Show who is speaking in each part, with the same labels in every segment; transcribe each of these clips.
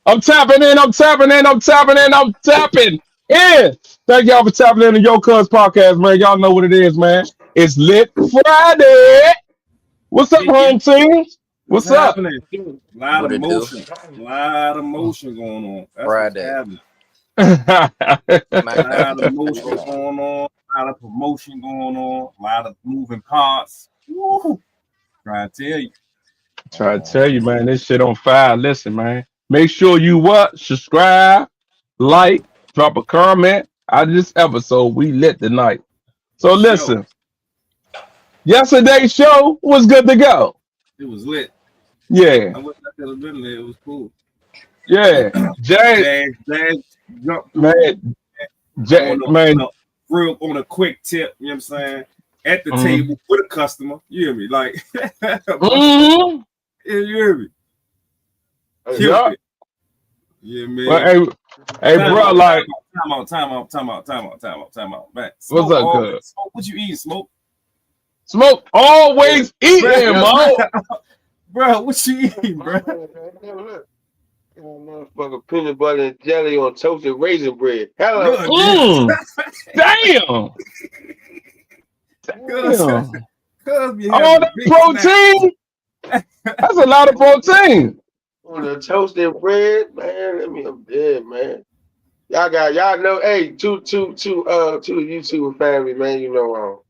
Speaker 1: I'm tapping in, I'm tapping in, I'm tapping in, I'm tapping in. Thank y'all for tapping in the Yo Cuz podcast, man. Y'all know what it is, man. It's Lit Friday. What's up,
Speaker 2: Yeah, yeah.
Speaker 1: home team?
Speaker 2: What's
Speaker 1: What's up?
Speaker 2: happening? A lot
Speaker 3: What
Speaker 2: of
Speaker 3: it do?
Speaker 2: motion. A lot of motion going on. That's what's
Speaker 3: Friday.
Speaker 2: happening. A lot of
Speaker 3: SmackDown.
Speaker 2: motion going on. A lot of promotion going on. A lot of moving parts. Woo. Trying to tell you.
Speaker 1: Try to tell you, man, this shit on fire. Listen, man. Make sure you what? Subscribe, like, drop a comment. Out of this episode, we lit tonight. So
Speaker 2: Show.
Speaker 1: listen, yesterday's show was good to go.
Speaker 2: It was lit.
Speaker 1: Yeah,
Speaker 2: I wish I could have been there. It was cool.
Speaker 1: yeah. Jay,
Speaker 2: Jazz jumped through
Speaker 1: man, Jay,
Speaker 2: on
Speaker 1: man.
Speaker 2: on a quick tip, you know what I'm saying? At the
Speaker 1: Mhm.
Speaker 2: table with a customer. You hear me? Like,
Speaker 1: Mhm.
Speaker 2: you hear me? Killed
Speaker 1: Yeah.
Speaker 2: it. Yeah, man.
Speaker 1: Well, hey, bro, like,
Speaker 2: Time out. Man,
Speaker 1: what's up, cuz?
Speaker 2: Smoke, what you eating, Smoke?
Speaker 1: Smoke always eating, Mo.
Speaker 2: Bro, what you eating, bro?
Speaker 4: Motherfucker peanut butter and jelly on toasted raisin bread. Hello.
Speaker 1: Mm. Damn. Damn. All that protein? That's a lot of protein.
Speaker 4: On the toasted bread, man. Let me up there, man. Y'all know, hey, to the YouTube family, man, you know,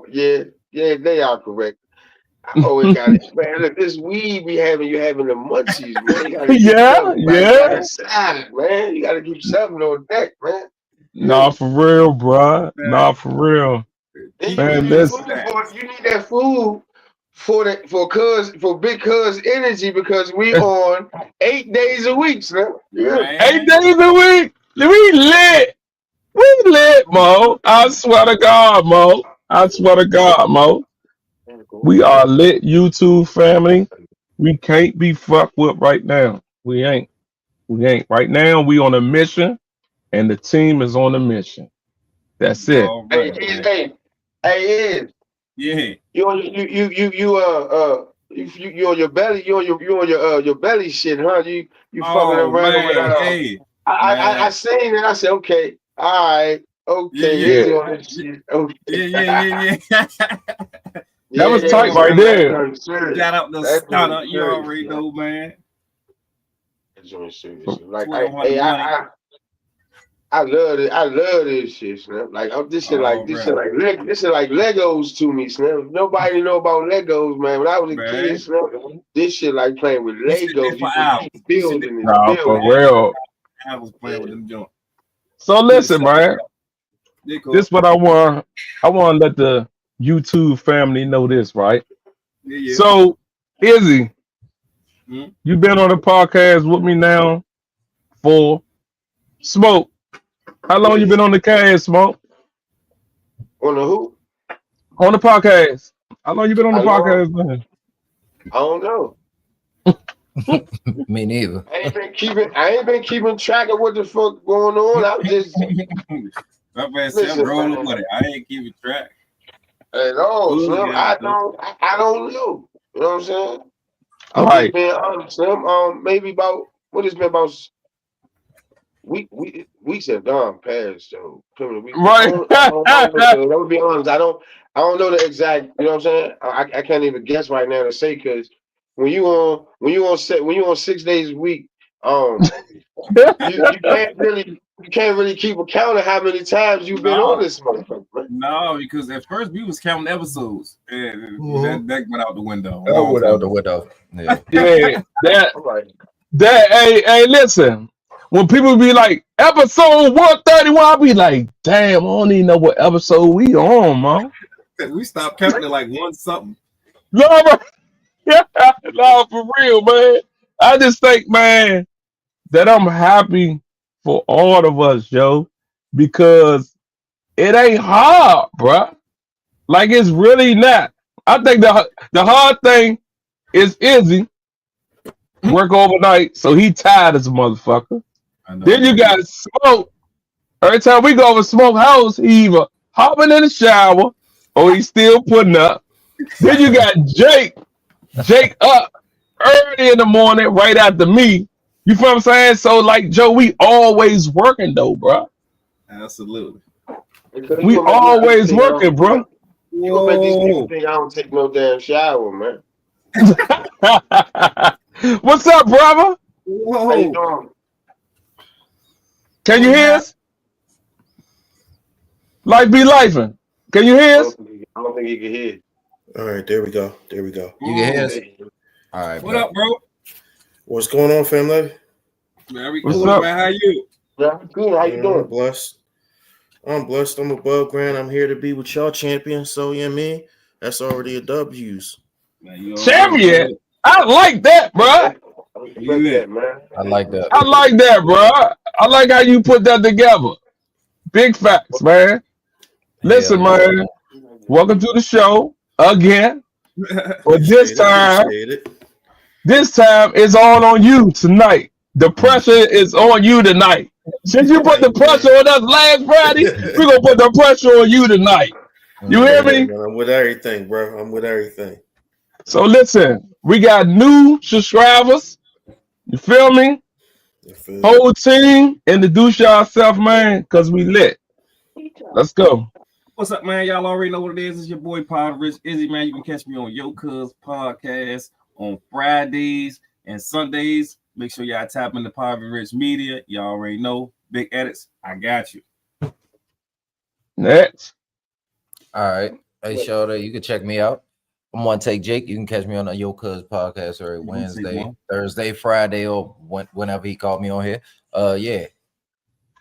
Speaker 4: yeah, they are correct. I always got it, man. Look, this weed we having, you having the munchies, man. You gotta keep something by the side, man. You gotta keep something on deck, man.
Speaker 1: Nah, for real, bro. Nah, for real. Man,
Speaker 4: you need that food for big cuz energy because we on 8 days a week, man.
Speaker 2: Man.
Speaker 1: 8 days a week. We lit. We lit, Mo. I swear to God, Mo. I swear to God, Mo. We are lit, YouTube family. We can't be fucked with right now. We ain't. Right now, we on a mission, and the team is on a mission. That's it.
Speaker 2: All right,
Speaker 4: Hey, Ed.
Speaker 2: yeah.
Speaker 4: You on your belly, you on your belly shit, huh? You fucking around with that.
Speaker 2: Hey,
Speaker 4: I seen it. I said, okay, all right, okay,
Speaker 1: Yeah.
Speaker 4: on this shit. Okay.
Speaker 2: yeah.
Speaker 1: That was tight right there.
Speaker 2: Shout out, you already know, man.
Speaker 4: Like, I love it. I love this shit, Snap. Like this shit like Legos to me, Snap. Nobody know about Legos, man. When I was a kid, Snap, this shit like playing with Legos. You building it.
Speaker 1: Nah, for real.
Speaker 2: I was playing with them joints.
Speaker 1: So listen, man. This what I want. I want to let the YouTube family know this, right?
Speaker 2: Yeah.
Speaker 1: So, Izzy, you've been on the podcast with me now for Smoke. How long you been on the cast, Smoke?
Speaker 4: On the who?
Speaker 1: On the podcast. How long you been on the podcast, man?
Speaker 4: I don't know.
Speaker 3: Me neither.
Speaker 4: I ain't been keeping track of what the fuck going on. I'm just
Speaker 2: that man said I'm rolling with it. I ain't keeping track.
Speaker 4: At all, Slim. I don't know. You know what I'm saying? I'm
Speaker 1: Right.
Speaker 4: just being honest, Slim. Maybe about what it's been about weeks have gone past, so
Speaker 1: Right.
Speaker 4: I would be honest. I don't know the exact. You know what I'm saying? I can't even guess right now to say because when you on 6 days a week, you can't really keep account of how many times you've been on this motherfucker.
Speaker 2: No, because at first we was counting episodes, and that went out the window.
Speaker 3: That went out the window. Yeah.
Speaker 1: Yeah. Hey, listen. When people be like, episode 131, I'll be like, damn, I don't even know what episode we on, man.
Speaker 2: We stopped counting at like one something.
Speaker 1: No, for real, man. I just think, man, that I'm happy for all of us, yo, because it ain't hard, bruh. Like, it's really not. I think the hard thing is Izzy work overnight, so he tired as a motherfucker. Then you got Smoke. Every time we go over Smoke house, he either hopping in the shower or he's still putting up. Then you got Jake up early in the morning, right after me, You feel what I'm saying? So like Joe, we always working though, bro.
Speaker 2: Absolutely.
Speaker 4: Because
Speaker 1: We
Speaker 4: you gonna make these people
Speaker 1: always
Speaker 4: think I don't,
Speaker 1: working, bro.
Speaker 4: you gonna make these people
Speaker 2: Whoa.
Speaker 4: think I don't take no damn shower, man.
Speaker 1: What's up, brother?
Speaker 4: How you
Speaker 2: Whoa.
Speaker 4: doing?
Speaker 1: Can you
Speaker 2: What's
Speaker 1: hear
Speaker 2: happening?
Speaker 1: us? Life be lifing. Can you hear us?
Speaker 4: I don't think he can hear.
Speaker 5: All right, there we go. There we go.
Speaker 3: You can hear us?
Speaker 4: Hey,
Speaker 3: All right,
Speaker 2: What
Speaker 3: bet.
Speaker 2: up, bro?
Speaker 5: What's going on, family?
Speaker 2: Very
Speaker 1: What's
Speaker 2: good,
Speaker 1: up?
Speaker 2: man. How you?
Speaker 4: yeah, I'm good. How you
Speaker 5: I'm
Speaker 4: doing?
Speaker 5: blessed. I'm blessed. I'm above ground. I'm here to be with y'all champions. So, yeah, man, that's already a W's.
Speaker 2: Man, you already
Speaker 1: Champion.
Speaker 2: know.
Speaker 1: I like that, bro.
Speaker 4: I
Speaker 2: You
Speaker 4: respect
Speaker 2: lit.
Speaker 4: that, man.
Speaker 3: I like that.
Speaker 1: I like that, bro. I like how you put that together. Big facts, man. Listen,
Speaker 3: Hell yeah.
Speaker 1: man. Welcome to the show again. But this time
Speaker 5: Appreciate it.
Speaker 1: it's all on you tonight. The pressure is on you tonight. Since you put the pressure on us last Friday, we're gonna put the pressure on you tonight. You hear
Speaker 5: Yeah,
Speaker 1: me?
Speaker 5: man, I'm with everything, bro. I'm with everything.
Speaker 1: So listen, we got new subscribers. You feel me?
Speaker 5: You feel me?
Speaker 1: Whole team, introduce yourself, man, cause we lit. Let's go.
Speaker 2: What's up, man? Y'all already know what it is. It's your boy Powder Rich Izzy, man. You can catch me on Yo Cuz podcast on Fridays and Sundays. Make sure y'all tap into Powder Rich Media. Y'all already know. Big edits. I got you.
Speaker 1: Next.
Speaker 3: All right. Hey, Shorty, you can check me out. I'm One Take Jake. You can catch me on the Yo Cuz podcast every
Speaker 2: One Take
Speaker 3: Wednesday,
Speaker 2: One.
Speaker 3: Thursday, Friday, or whenever he called me on here. Yeah.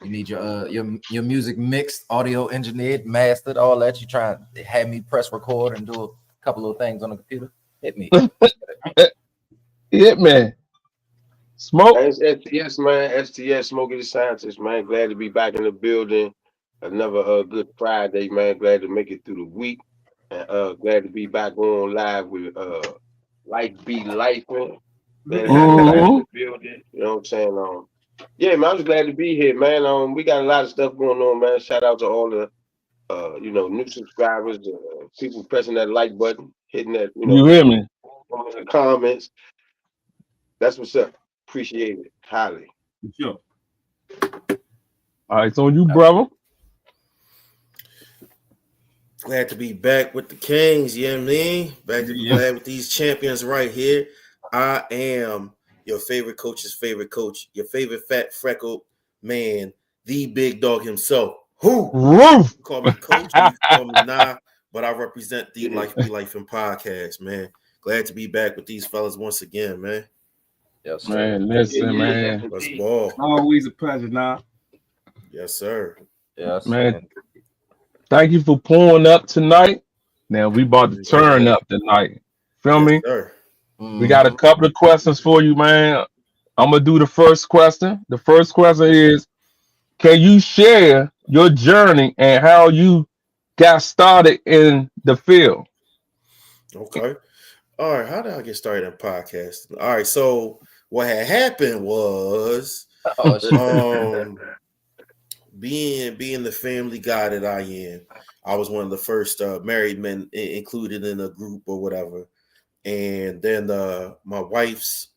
Speaker 3: You need your music mixed, audio engineered, mastered, all that. You try to have me press record and do a couple of things on the computer. Hit me.
Speaker 1: Hit man. Smoke.
Speaker 4: It's STS, man. STS, Smokey the Scientist, man. Glad to be back in the building. Another good Friday, man. Glad to make it through the week. And glad to be back on live with Life Be Life, man. Glad to have you back in the building. You know what I'm saying? Yeah, man, I'm just glad to be here, man. We got a lot of stuff going on, man. Shout out to all the new subscribers, people pressing that like button, hitting that,
Speaker 1: You hear me?
Speaker 4: the comments. That's what's up. Appreciate it highly.
Speaker 2: For sure.
Speaker 1: All right, so you, brother.
Speaker 5: Glad to be back with the Kings, you know what I mean? Back to be glad with these champions right here. I am your favorite coach's favorite coach, your favorite fat freckled man, the big dog himself. Who?
Speaker 1: Roof.
Speaker 5: You call me coach, you can call me nah, but I represent the Life Be Life and podcast, man. Glad to be back with these fellas once again, man.
Speaker 3: Yes, sir.
Speaker 1: Man, listen, man.
Speaker 5: Let's ball.
Speaker 2: Always a pleasure, nah.
Speaker 5: Yes, sir.
Speaker 3: Yes,
Speaker 1: Man. Thank you for pulling up tonight. Now we about to turn up tonight. Feel me?
Speaker 5: Sir.
Speaker 1: We got a couple of questions for you, man. I'm gonna do the first question. The first question is, can you share your journey and how you got started in the field?
Speaker 5: Okay. All right. How did I get started in podcasting? All right. So what had happened was being the family guy that I am, I was one of the first married men included in a group or whatever. And then my wife's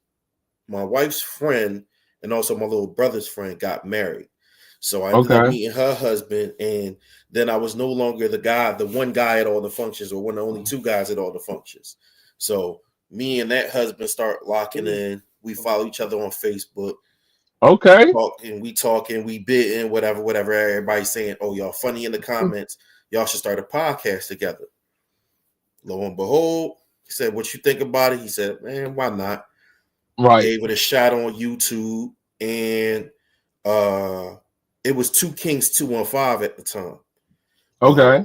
Speaker 5: friend and also my little brother's friend got married. So I ended up meeting her husband, and then I was no longer the one guy at all the functions, or one of the only two guys at all the functions. So me and that husband start locking in. We follow each other on Facebook.
Speaker 1: Okay.
Speaker 5: We talking, we bidding, whatever. Everybody's saying, "Oh, y'all funny in the comments. Y'all should start a podcast together." Lo and behold, he said, "What you think about it?" He said, "Man, why not?"
Speaker 1: Right.
Speaker 5: Gave it a shot on YouTube, and it was Two Kings 215 at the time.
Speaker 1: Okay.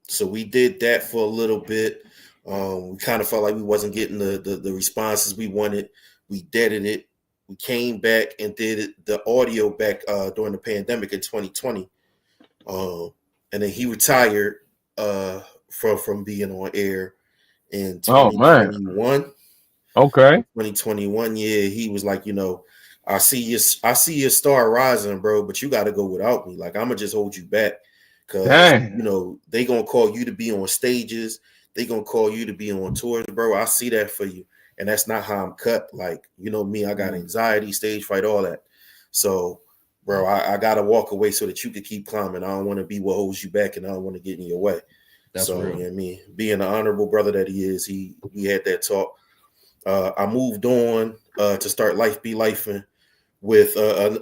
Speaker 5: So we did that for a little bit. We kind of felt like we wasn't getting the responses we wanted. We deaded it. We came back and did the audio back during the pandemic in 2020. And then he retired from being on air in 2021.
Speaker 1: Okay.
Speaker 5: 2021, yeah, he was like, I see your star rising, bro, but you got to go without me. Like, I'm gonna just hold you back because they gonna call you to be on stages. They gonna call you to be on tours, bro. I see that for you. and that's not how I'm cut. Like, you know me, I got anxiety, stage fright, all that. So, bro, I gotta walk away so that you can keep climbing. I don't want to be what holds you back, and I don't want to get in your way.
Speaker 3: That's
Speaker 5: so,
Speaker 3: real.
Speaker 5: you know what I mean, being the honorable brother that he is, we had that talk. I moved on to start Life Be Lifing with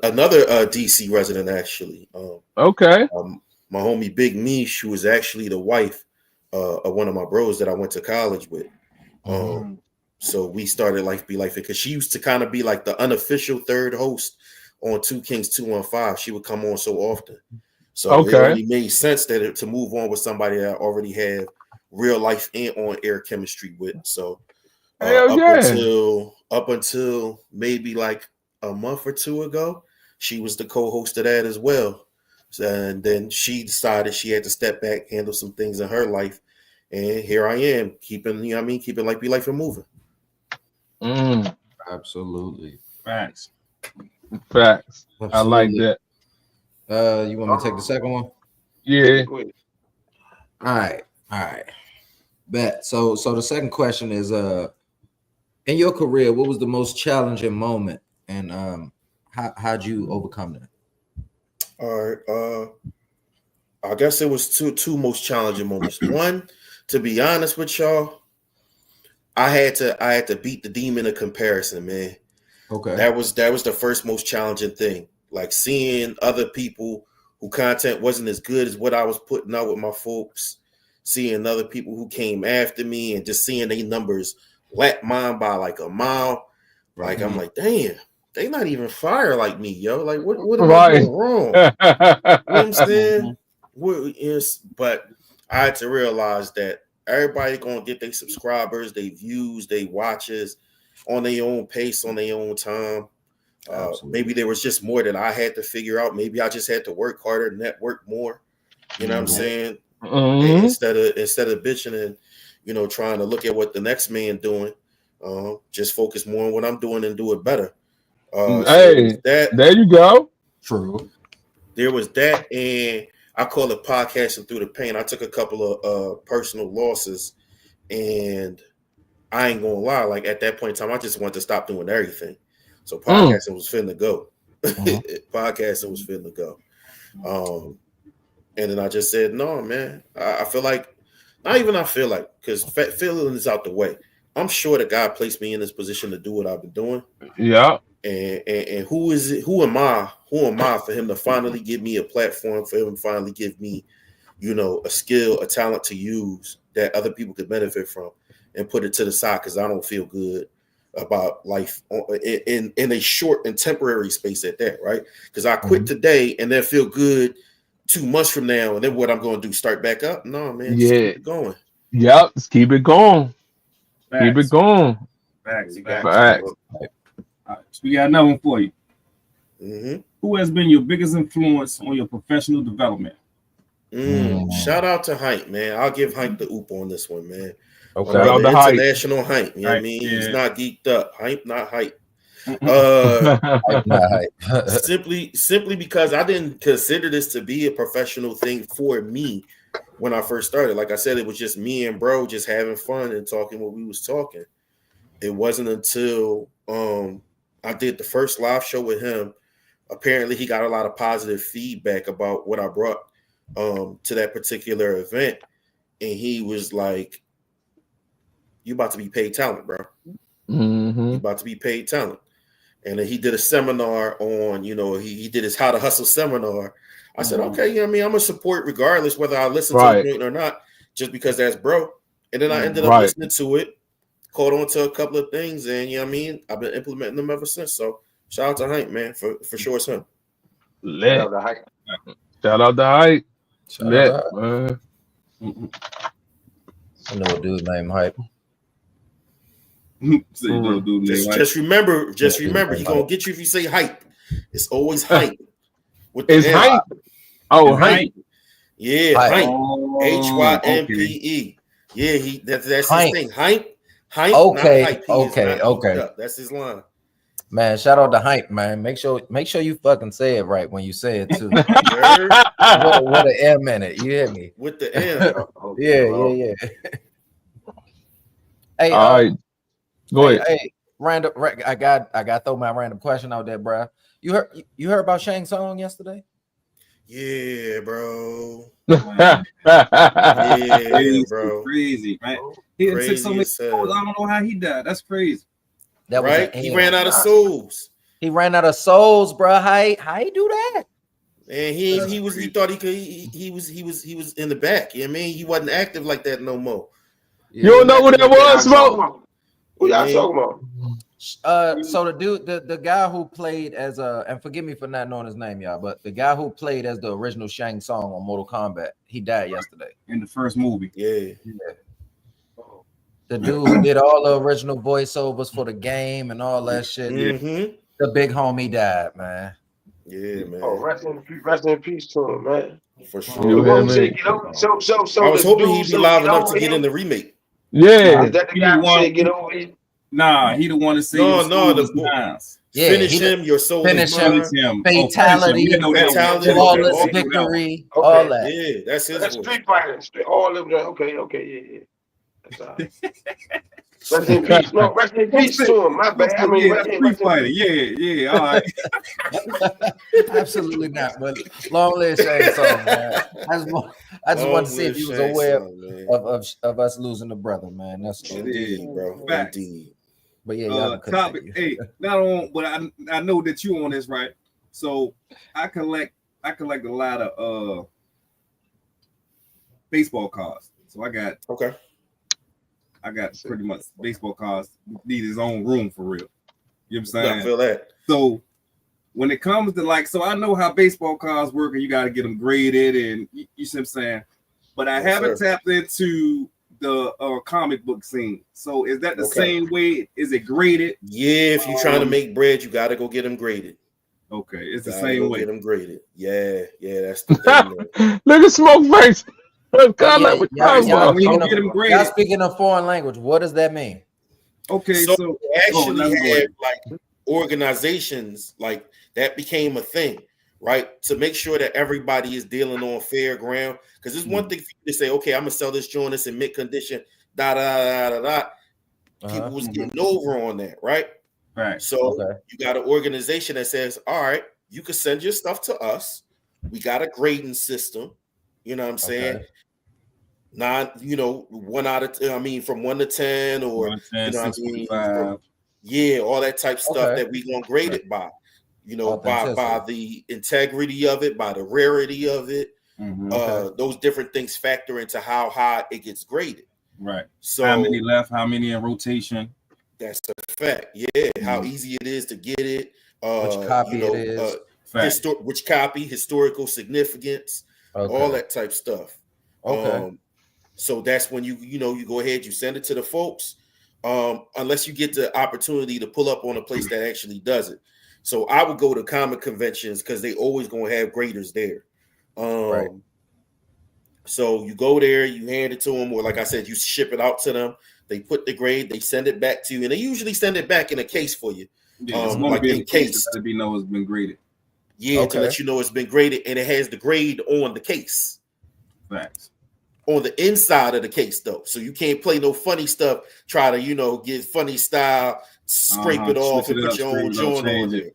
Speaker 5: another DC resident, actually.
Speaker 1: Okay.
Speaker 5: My homie Big Mish, who was actually the wife of one of my bros that I went to college with. So we started Life Be Life because she used to kind of be like the unofficial third host on 2 Kings 215. She would come on so often. So it only made sense that to move on with somebody that I already have real life and on air chemistry with. So up until maybe like a month or two ago, she was the co-host of that as well. So, and then she decided she had to step back, handle some things in her life. And here I am, keeping Life Be Life and moving.
Speaker 3: Absolutely.
Speaker 2: Facts.
Speaker 3: Absolutely.
Speaker 1: I like that.
Speaker 3: You want me to take the second one?
Speaker 1: Yeah.
Speaker 3: All right. Bet. So the second question is in your career, what was the most challenging moment, and how'd you overcome that?
Speaker 5: All right. I guess it was two most challenging moments. One, to be honest with y'all, I had to beat the demon of comparison, man.
Speaker 3: Okay.
Speaker 5: That was the first most challenging thing. Like seeing other people who content wasn't as good as what I was putting out with my folks, seeing other people who came after me and just seeing their numbers lap mine by like a mile.
Speaker 3: Right.
Speaker 5: Like I'm like, damn, they not even fire like me, yo. Like what am I doing wrong? You know what I'm saying? But I had to realize that everybody gonna get their subscribers, their views, their watches on their own pace, on their own time. Maybe there was just more that I had to figure out. Maybe I just had to work harder, network more. You know what I'm saying? Instead of bitching and, you know, trying to look at what the next man doing, just focus more on what I'm doing and do it better.
Speaker 1: There you go.
Speaker 3: True.
Speaker 5: There was that, and I call it podcasting through the pain. I took a couple of personal losses, and I ain't gonna lie. Like at that point in time, I just wanted to stop doing everything. So podcasting was finna go. Podcasting was finna go. And then I just said, no, man. I feel like, not even I feel like, because feeling is out the way. I'm sure that God placed me in this position to do what I've been doing.
Speaker 1: Yeah.
Speaker 5: And who is it? Who am I? Who am I for him to finally give me a platform, for him to finally give me, you know, a skill, a talent to use that other people could benefit from, and put it to the side because I don't feel good about life in a short and temporary space at that, right? Because I quit today and then feel good 2 months from now, and then what I'm going to do? Start back up? No, man. Just keep it going.
Speaker 1: Yep. Just keep it going.
Speaker 2: Facts.
Speaker 1: Keep it going.
Speaker 2: Facts.
Speaker 3: Facts.
Speaker 2: So we got another one for you. Who has been your biggest influence on your professional development?
Speaker 5: Shout out to Hank, man. I'll give Hank the oop on this one, man.
Speaker 3: Okay.
Speaker 5: The international Hank. You know what I mean? Yeah. He's not geeked up. Hank, not hype. Simply because I didn't consider this to be a professional thing for me when I first started. Like I said, it was just me and bro just having fun and talking what we was talking. It wasn't until I did the first live show with him. Apparently he got a lot of positive feedback about what I brought to that particular event, and he was like, you about to be paid talent, bro. You about to be paid talent. And then he did a seminar on, you know, he did his How to Hustle seminar. I said, okay, you know what I mean? I'm going to support regardless whether I listen to it or not, just because that's bro. And then I ended up listening to it, caught on to a couple of things, and you know what I mean? I've been implementing them ever since. So shout out to Hank, man, for sure it's him.
Speaker 1: Shout out to Hype. Man.
Speaker 3: I know a dude named Hype.
Speaker 5: Just remember, he's gonna get you if you say hype. It's always hype.
Speaker 1: It's hype. Oh, hype.
Speaker 5: Yeah, hype. HYMPE. Yeah, that's his thing. Hype.
Speaker 3: Okay.
Speaker 5: That's his line.
Speaker 3: Man, shout out to Hype, man. Make sure you fucking say it right when you say it too. What an M in it. You hear me?
Speaker 5: With the M.
Speaker 3: Yeah. Hey,
Speaker 1: all right. Go ahead.
Speaker 3: Hey, random. I got to throw my random question out there, bro. You heard about Shang Tsung yesterday?
Speaker 5: Yeah, bro.
Speaker 2: Man,
Speaker 5: Yeah,
Speaker 2: crazy,
Speaker 5: bro.
Speaker 2: crazy, man. He done took so
Speaker 5: Crazy
Speaker 2: many
Speaker 5: as
Speaker 2: souls. I
Speaker 5: hell.
Speaker 2: don't know how he died. That's crazy.
Speaker 3: That was
Speaker 5: Right?
Speaker 3: an
Speaker 5: He
Speaker 3: L.
Speaker 5: ran out of souls.
Speaker 3: He ran out of souls, bro. How he do that?
Speaker 5: And he thought he could he was in the back. You know what I mean? He wasn't active like that no more.
Speaker 1: You don't know who that was,
Speaker 4: Y'all talking
Speaker 1: Smoke?
Speaker 4: about? Who y'all talking about?
Speaker 3: So the dude, the guy who played as and forgive me for not knowing his name, y'all, but the guy who played as the original Shang Tsung on Mortal Kombat, he died yesterday.
Speaker 2: In the first movie.
Speaker 5: Yeah.
Speaker 3: The dude who did all the original voiceovers for the game and all that shit.
Speaker 5: Mm-hmm.
Speaker 3: The big homie died, man.
Speaker 5: Yeah, man.
Speaker 4: Oh, rest in peace to him, man.
Speaker 5: For
Speaker 1: You
Speaker 5: sure.
Speaker 1: hear
Speaker 4: What
Speaker 1: me?
Speaker 4: we say, get over. So
Speaker 5: I was
Speaker 4: the
Speaker 5: hoping
Speaker 4: dude
Speaker 5: he'd be
Speaker 4: said,
Speaker 5: live
Speaker 4: get
Speaker 5: enough
Speaker 4: over
Speaker 5: to get
Speaker 4: him?
Speaker 5: in the remake.
Speaker 1: Yeah.
Speaker 4: Is that the
Speaker 2: He
Speaker 4: guy
Speaker 2: the
Speaker 4: who
Speaker 2: one-
Speaker 4: said get over him?
Speaker 2: Nah, he the one that said
Speaker 5: No,
Speaker 2: your soul
Speaker 5: the
Speaker 2: is
Speaker 5: boy-
Speaker 2: mine.
Speaker 3: Yeah,
Speaker 5: finish
Speaker 3: he
Speaker 5: him, your soul
Speaker 3: finish
Speaker 5: is
Speaker 3: him.
Speaker 5: mine.
Speaker 2: Finish him.
Speaker 3: Fatality,
Speaker 2: We didn't know that one.
Speaker 5: Fatality.
Speaker 3: flawless
Speaker 5: Okay.
Speaker 3: victory,
Speaker 2: Okay.
Speaker 3: all that.
Speaker 5: Yeah, that's his
Speaker 4: That's
Speaker 5: voice.
Speaker 4: Street Fighter. All of them. Okay, yeah. That's all right. Rest in peace. No, rest in peace to him. My bad. I mean,
Speaker 2: yeah,
Speaker 4: rest
Speaker 2: that's
Speaker 4: in
Speaker 2: Street Fighter. Yeah, all right.
Speaker 3: Absolutely not. But long live Shang Tsung, man. I just want to see if he was aware of us losing a brother, man. That's all.
Speaker 5: Indeed, bro.
Speaker 2: Facts.
Speaker 5: Indeed.
Speaker 3: But yeah, y'all can
Speaker 2: Topic.
Speaker 3: continue.
Speaker 2: Hey, not on, but I know that you on this, right? So I collect a lot of baseball cards. So I got pretty much baseball cards. Need his own room for real. You know what I'm saying?
Speaker 5: I feel that.
Speaker 2: So when it comes to so I know how baseball cards work, and you got to get them graded, and you see what I'm saying. But I haven't tapped into the comic book scene. So is that the same way? Is it graded?
Speaker 5: Yeah, if you're trying to make bread, you got to go get them graded.
Speaker 2: Okay, it's the same way.
Speaker 5: Get them graded. Yeah, that's the thing.
Speaker 1: Look at Smoke face.
Speaker 3: Y'all speaking a foreign language. What does that mean?
Speaker 2: Okay,
Speaker 5: so they actually
Speaker 2: have
Speaker 5: like organizations like that became a thing, right? To make sure that everybody is dealing on fair ground. Because it's one thing for you to say, okay, I'm gonna sell this joint, it's in mint condition, People was getting over on that, right?
Speaker 2: Right.
Speaker 5: So you got an organization that says, all right, you can send your stuff to us. We got a grading system. You know what I'm saying? From 1 to 10 or
Speaker 2: 10, 65.
Speaker 5: All that type of stuff that we gonna grade it by. By the integrity of it, by the rarity of it. Those different things factor into how high it gets graded.
Speaker 2: Right.
Speaker 5: So
Speaker 2: how many left? How many in rotation?
Speaker 5: That's a fact. Yeah. How easy it is to get it.
Speaker 3: Which copy it is.
Speaker 5: Which copy, historical significance, all that type stuff. So that's when you go ahead, you send it to the folks. Unless you get the opportunity to pull up on a place that actually does it. So I would go to comic conventions because they always gonna have graders there. So you go there, you hand it to them, or like I said, you ship it out to them. They put the grade, they send it back to you, and they usually send it back in a case for you.
Speaker 2: Like in case to be know it's been graded.
Speaker 5: Yeah, to let you know it's been graded, and it has the grade on the case.
Speaker 2: Facts.
Speaker 5: On the inside of the case, though, so you can't play no funny stuff. Try to get funny style, scrape it off, and put your own joint on there.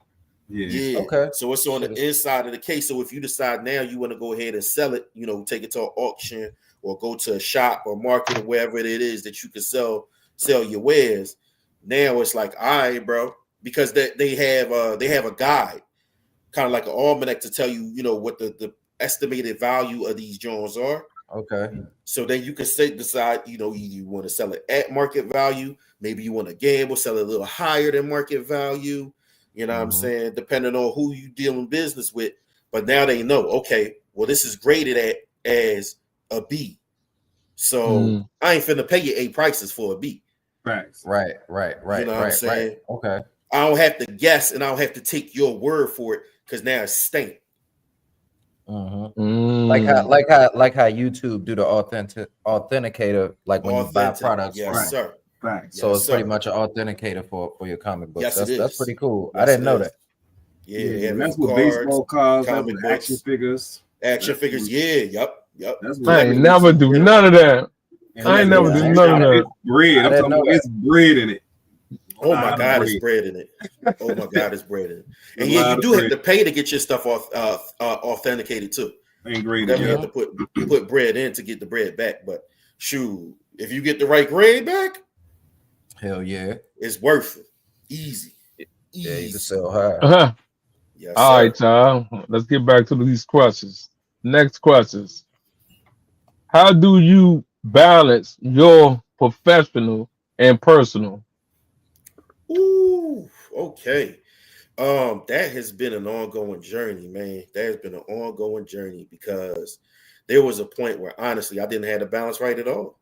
Speaker 5: Yeah. Okay. So it's on the inside of the case. So if you decide now you want to go ahead and sell it, take it to an auction or go to a shop or market or wherever it is that you can sell your wares. Now it's like, all right, bro, because they have a guide, kind of like an almanac to tell you, what the estimated value of these joints are.
Speaker 3: Okay.
Speaker 5: So then you can decide, you want to sell it at market value. Maybe you want to gamble, sell it a little higher than market value. You know what I'm saying? Depending on who you dealing business with. But now they know, okay, well, this is graded as a B. So I ain't finna pay you A prices for a B.
Speaker 2: Right.
Speaker 5: You know what I'm saying?
Speaker 3: Right. Okay.
Speaker 5: I don't have to guess and I don't have to take your word for it because now it's stamped.
Speaker 3: Like how YouTube do the authenticator, like when you buy products.
Speaker 5: Yes, sir.
Speaker 2: Right.
Speaker 3: So it's pretty much an authenticator for your comic books.
Speaker 5: Yes,
Speaker 3: that's pretty cool.
Speaker 5: Yes,
Speaker 3: I didn't know that.
Speaker 5: Yeah,
Speaker 2: that's what baseball cards, that's what action figures.
Speaker 5: Yep.
Speaker 1: I ain't never do none of that. I ain't never do none of that.
Speaker 2: Bread. I'm talking about it's bread in it.
Speaker 5: Oh my
Speaker 2: Lot of
Speaker 5: God, it's
Speaker 2: bread.
Speaker 5: bread in it. Oh my God, it's bread in it. And
Speaker 2: A
Speaker 5: yeah,
Speaker 2: lot
Speaker 5: you
Speaker 2: of
Speaker 5: do have
Speaker 2: bread.
Speaker 5: to pay to get your stuff authenticated too.
Speaker 2: Ain't great.
Speaker 5: Definitely
Speaker 2: Yeah.
Speaker 5: have to put bread in to get the bread back. But shoot, if you get the right grade back,
Speaker 3: Hell yeah.
Speaker 5: it's worth it. Easy.
Speaker 3: Yeah, you can
Speaker 5: Easy.
Speaker 3: sell high.
Speaker 1: Uh-huh.
Speaker 5: Yes,
Speaker 1: All
Speaker 5: sir.
Speaker 1: right, y'all. Let's get back to these questions. Next questions. How do you balance your professional and personal?
Speaker 5: Ooh, okay. That has been an ongoing journey, man. That has been an ongoing journey because there was a point where honestly I didn't have the balance right at all.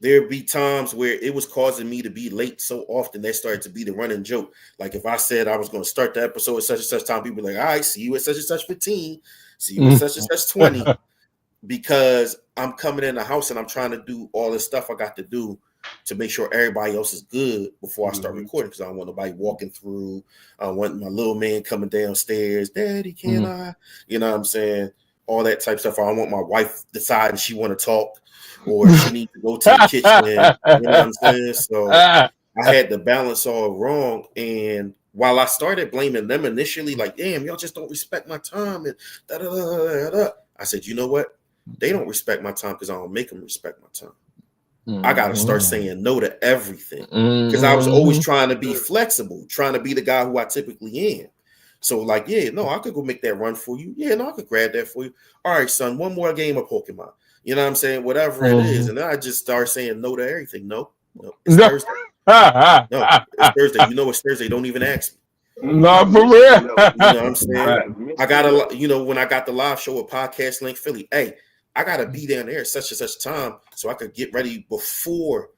Speaker 5: There'd be times where it was causing me to be late so often that started to be the running joke. Like if I said I was going to start the episode at such and such time, people were like, all right, see you at such and such 15, see you at such and such 20, because I'm coming in the house and I'm trying to do all this stuff I got to do to make sure everybody else is good before I start recording, because I don't want nobody walking through. I want my little man coming downstairs, Daddy, can I? You know what I'm saying? All that type of stuff. I don't want my wife deciding she want to talk or she needs to go to the kitchen. You know what I'm saying? So I had to balance all wrong. And while I started blaming them initially, like, damn, y'all just don't respect my time. And da, da, da, da, da. I said, you know what? They don't respect my time because I don't make them respect my time. I got to start saying no to everything, because I was always trying to be flexible, trying to be the guy who I typically am. So like, yeah, no, I could go make that run for you. Yeah, no, I could grab that for you. All right, son, one more game of Pokemon. You know what I'm saying? Whatever it is. And then I just start saying no to everything. No, it's Thursday. No, it's Thursday. You know it's Thursday. Don't even ask me.
Speaker 1: Not for real.
Speaker 5: You know what I'm saying? I got when I got the live show at Podcast Link Philly, hey, I gotta be down there at such and such time so I could get ready before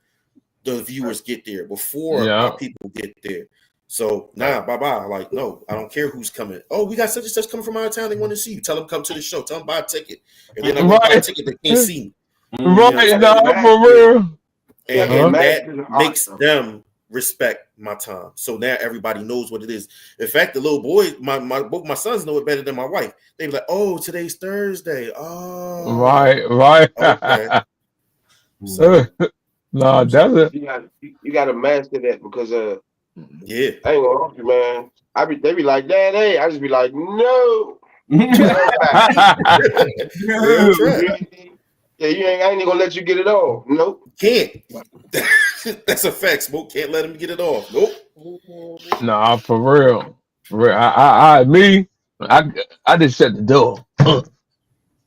Speaker 5: the viewers get there, before our people get there. So bye-bye. Like, no, I don't care who's coming. Oh, we got such and such coming from out of town. They want to see you. Tell them come to the show. Tell them buy a ticket. If they're not gonna buy a ticket, they can't see me.
Speaker 1: Right, no, for real.
Speaker 5: And that makes them respect my time. So now everybody knows what it is. In fact, the little boy, both my sons know it better than my wife. They be like, "Oh, today's Thursday." Oh,
Speaker 1: right.
Speaker 5: Okay.
Speaker 1: So, no, that's it.
Speaker 4: You got to master that, because
Speaker 5: yeah,
Speaker 4: I ain't gonna help you, man. They be like, Dad, hey, I just be like, no. Yeah, I ain't gonna let you get it all. Nope.
Speaker 5: Can't. That's a fact. Smoke can't let him get it off. Nope.
Speaker 1: Nah, for real. For real. I just shut the door.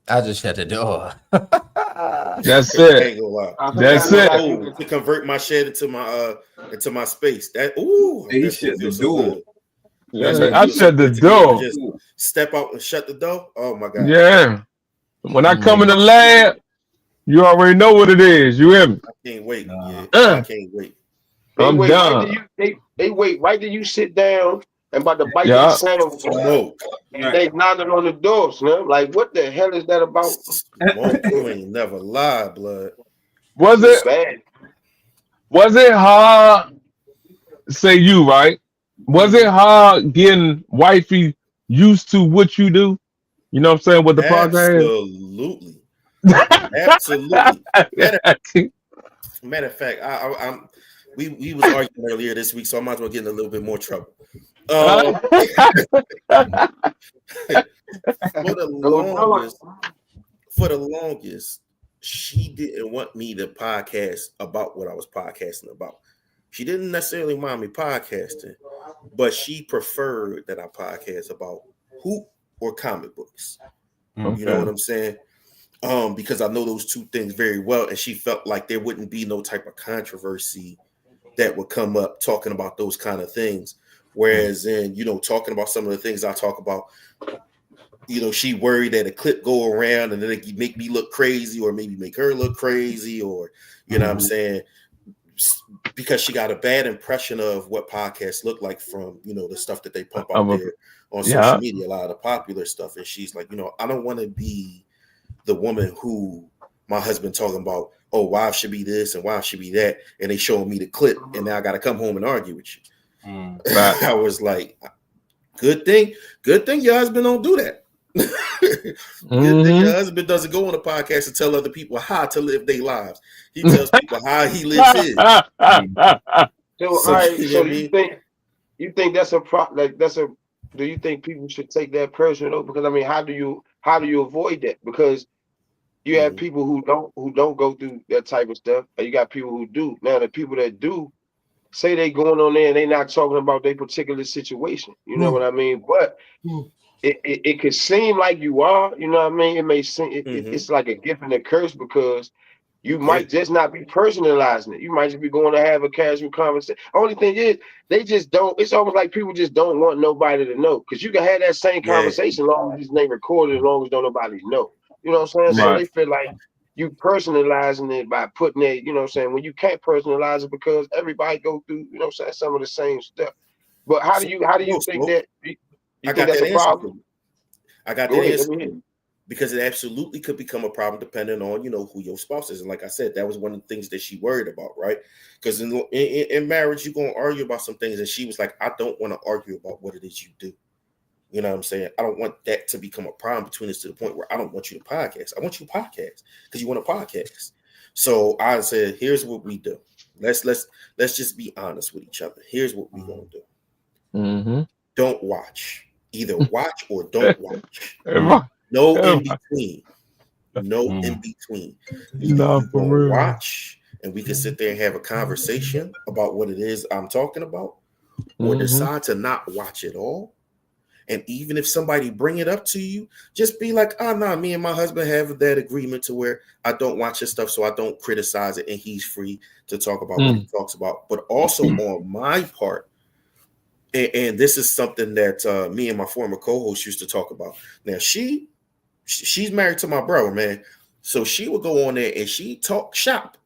Speaker 3: I just shut the door.
Speaker 1: That's
Speaker 5: I
Speaker 1: it.
Speaker 5: ain't gonna lie.
Speaker 1: That's it.
Speaker 5: To convert my shed into my space. That
Speaker 2: He shut the door.
Speaker 1: I shut the door.
Speaker 5: Just step out and shut the door. Oh my God.
Speaker 1: Yeah. When I come in the lab, you already know what it is. You hear me?
Speaker 5: I can't wait. I can't wait.
Speaker 1: I'm done.
Speaker 4: They wait right till you sit down and about to bite the sandwich.
Speaker 5: Smoke.
Speaker 4: And they knocking on the door, man. Like, what the hell is that about?
Speaker 5: Smoke, you ain't never lied, blood.
Speaker 1: Was it hard? Say you, right? Was it hard getting wifey used to what you do? You know what I'm saying? With the podcast?
Speaker 5: Absolutely. Matter of fact, we was arguing earlier this week, so I might as well get in a little bit more trouble. For the longest, she didn't want me to podcast about what I was podcasting about. She didn't necessarily mind me podcasting, but she preferred that I podcast about hoop or comic books. Okay. You know what I'm saying? Because I know those two things very well, and she felt like there wouldn't be no type of controversy that would come up talking about those kind of things. Whereas in, talking about some of the things I talk about, she worried that a clip go around and then it make me look crazy, or maybe make her look crazy, or you know what I'm saying? Because she got a bad impression of what podcasts look like from, the stuff that they pump out there on social media, a lot of the popular stuff. And she's like, I don't want to be the woman who my husband talking about, oh, wife should be this and wife should be that. And they showing me the clip, and now I got to come home and argue with you. I was like, good thing your husband don't do that. Good thing
Speaker 1: Mhm.
Speaker 5: your husband doesn't go on a podcast and tell other people how to live their lives. He tells people how he lives his.
Speaker 4: So, all
Speaker 5: So
Speaker 4: right.
Speaker 5: you know
Speaker 4: So,
Speaker 5: what I
Speaker 4: do
Speaker 5: mean?
Speaker 4: you think that's a pro? Like, that's a. Do you think people should take that personal? Because I mean, how do you avoid that? Because you have
Speaker 5: Mhm.
Speaker 4: people who don't go through that type of stuff, and you got people who do. Now, the people that do say they going on there and they not talking about their particular situation. You know what I mean? But it could seem like you are. You know what I mean? It may seem
Speaker 5: Mhm.
Speaker 4: it's like a gift and a curse because you
Speaker 5: Yeah.
Speaker 4: might just not be personalizing it. You might just be going to have a casual conversation. Only thing is, they just don't. It's almost like people just don't want nobody to know because you can have that same
Speaker 5: Yeah.
Speaker 4: conversation as long as it's name recorded, as long as don't nobody know. You know what I'm saying? So
Speaker 1: Right.
Speaker 4: they feel like you personalizing it by putting it. You know what I'm saying? When you can't personalize it because everybody go through. You know what I'm saying? Some of the same stuff. But
Speaker 5: So
Speaker 4: how do you think
Speaker 5: smoke.
Speaker 4: that? You
Speaker 5: I
Speaker 4: think
Speaker 5: got
Speaker 4: that's
Speaker 5: that
Speaker 4: a
Speaker 5: answer for
Speaker 4: problem?
Speaker 5: you. I got
Speaker 4: Go
Speaker 5: that
Speaker 4: ahead. Let
Speaker 5: answer
Speaker 4: me
Speaker 5: for
Speaker 4: hear.
Speaker 5: you. Because it absolutely could become a problem depending on who your spouse is. And like I said, that was one of the things that she worried about, right? Because in marriage, you're gonna argue about some things, and she was like, I don't want to argue about what it is you do. You know what I'm saying? I don't want that to become a problem between us to the point where I don't want you to podcast. I want you to podcast because you want to podcast. So I said, here's what we do. Let's just be honest with each other. Here's what we're gonna do.
Speaker 1: Mhm.
Speaker 5: Don't watch. Either watch or don't watch.
Speaker 1: Right.
Speaker 5: No in
Speaker 1: Right.
Speaker 5: between. No in
Speaker 2: Mm.
Speaker 5: between. Either
Speaker 1: Nah,
Speaker 5: you
Speaker 1: for
Speaker 5: gonna
Speaker 1: real.
Speaker 5: watch and we can sit there and have a conversation about what it is I'm talking about, or
Speaker 1: Mhm.
Speaker 5: decide to not watch it all. And even if somebody bring it up to you, just be like, oh no, me and my husband have that agreement to where I don't watch his stuff, so I don't criticize it, and he's free to talk about what he
Speaker 1: Mm.
Speaker 5: talks about. But also on my part, and this is something that me and my former co-host used to talk about. Now she's married to my brother, man. So she would go on there and she talk shop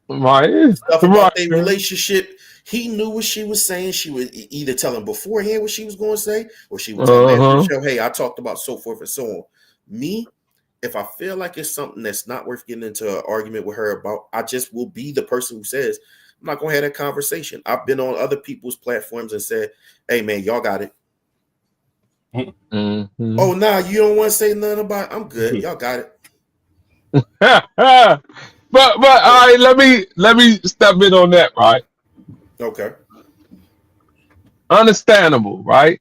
Speaker 1: Right.
Speaker 5: stuff
Speaker 1: Right.
Speaker 5: about their relationship. He knew what she was saying. She would either tell him beforehand what she was going to say, or she would tell him after the
Speaker 1: Uh-huh.
Speaker 5: show, hey, I talked about so forth and so on. Me, if I feel like it's something that's not worth getting into an argument with her about, I just will be the person who says, I'm not going to have that conversation. I've been on other people's platforms and said, hey, man, y'all got it.
Speaker 1: Mhm.
Speaker 5: Oh, nah, you don't want to say nothing about it? I'm good. Y'all got it.
Speaker 1: but all right, let me step in on that, right?
Speaker 5: Okay.
Speaker 1: Understandable, right?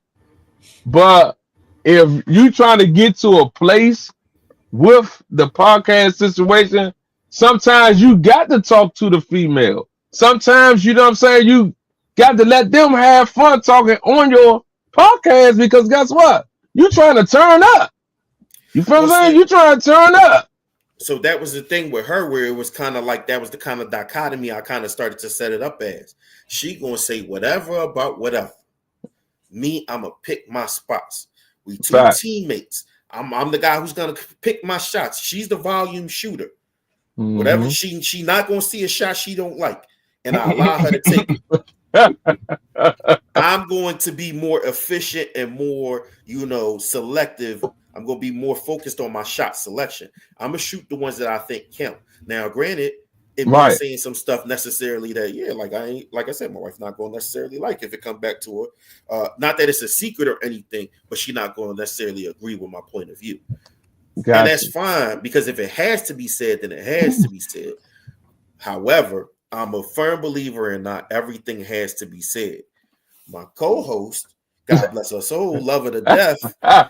Speaker 1: But if you trying to get to a place with the podcast situation, sometimes you got to talk to the female. Sometimes, you know what I'm saying, you got to let them have fun talking on your podcast because guess what? You trying to turn up. You feel
Speaker 5: Well,
Speaker 1: what I'm saying?
Speaker 5: see,
Speaker 1: You trying to turn up.
Speaker 5: so that was the thing with her where it was kind of like that was the kind of dichotomy I kind of started to set it up as. She gonna say whatever about whatever. Me, I'm gonna pick my spots. We two
Speaker 1: Fact.
Speaker 5: teammates. I'm the guy who's gonna pick my shots. She's the volume shooter. Whatever
Speaker 1: Mm-hmm.
Speaker 5: she not gonna see a shot she don't like, and I allow her to take it. I'm going to be more efficient and more, selective. I'm going to be more focused on my shot selection. I'm going to shoot the ones that I think count. Now, granted, it means
Speaker 1: Right.
Speaker 5: saying some stuff necessarily that, yeah, like I said, my wife's not going to necessarily like if it comes back to her. Not that it's a secret or anything, but she's not going to necessarily agree with my point of view. And that's
Speaker 1: Gotcha.
Speaker 5: fine because if it has to be said, then it has to be said. However, I'm a firm believer in not everything has to be said. My co-host, God bless her soul, love her to death.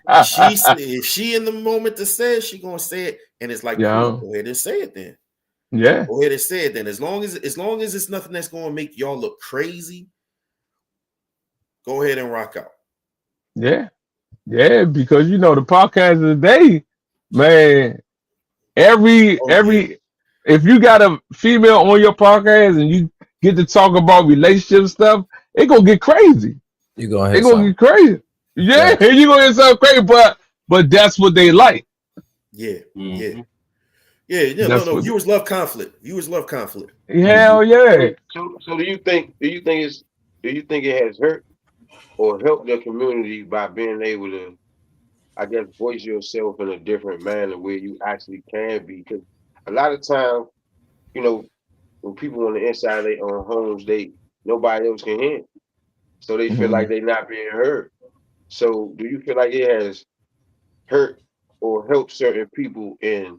Speaker 5: If she in the moment to say it, she gonna say it, and it's like, cool,
Speaker 1: Yeah.
Speaker 5: go ahead and say it then.
Speaker 1: Yeah.
Speaker 5: Go ahead and say it then. As long as it's nothing that's gonna make y'all look crazy, go ahead and rock out.
Speaker 1: Yeah. Yeah. Because you know the podcast of the day, man. Every
Speaker 5: Oh yeah,
Speaker 1: every if you got a female on your podcast and you get to talk about relationship stuff, it gonna get crazy.
Speaker 3: You gonna
Speaker 1: It
Speaker 3: hit
Speaker 1: gonna
Speaker 3: something.
Speaker 1: get crazy. Yeah,
Speaker 3: Right.
Speaker 1: you gonna get something crazy, but that's what they like.
Speaker 5: yeah, yeah,
Speaker 2: Mhm.
Speaker 5: yeah.
Speaker 1: That's
Speaker 5: No.
Speaker 1: what.
Speaker 5: Viewers love conflict. Viewers love conflict.
Speaker 1: Hell yeah.
Speaker 4: So do you think it has hurt or helped the community by being able to, I guess, voice yourself in a different manner where you actually can be? Because a lot of times, you know, when people on the inside of their own homes, nobody else can hear, 'em. So they feel like
Speaker 1: Mhm.
Speaker 4: they're not being heard. So do you feel like it has hurt or help certain people in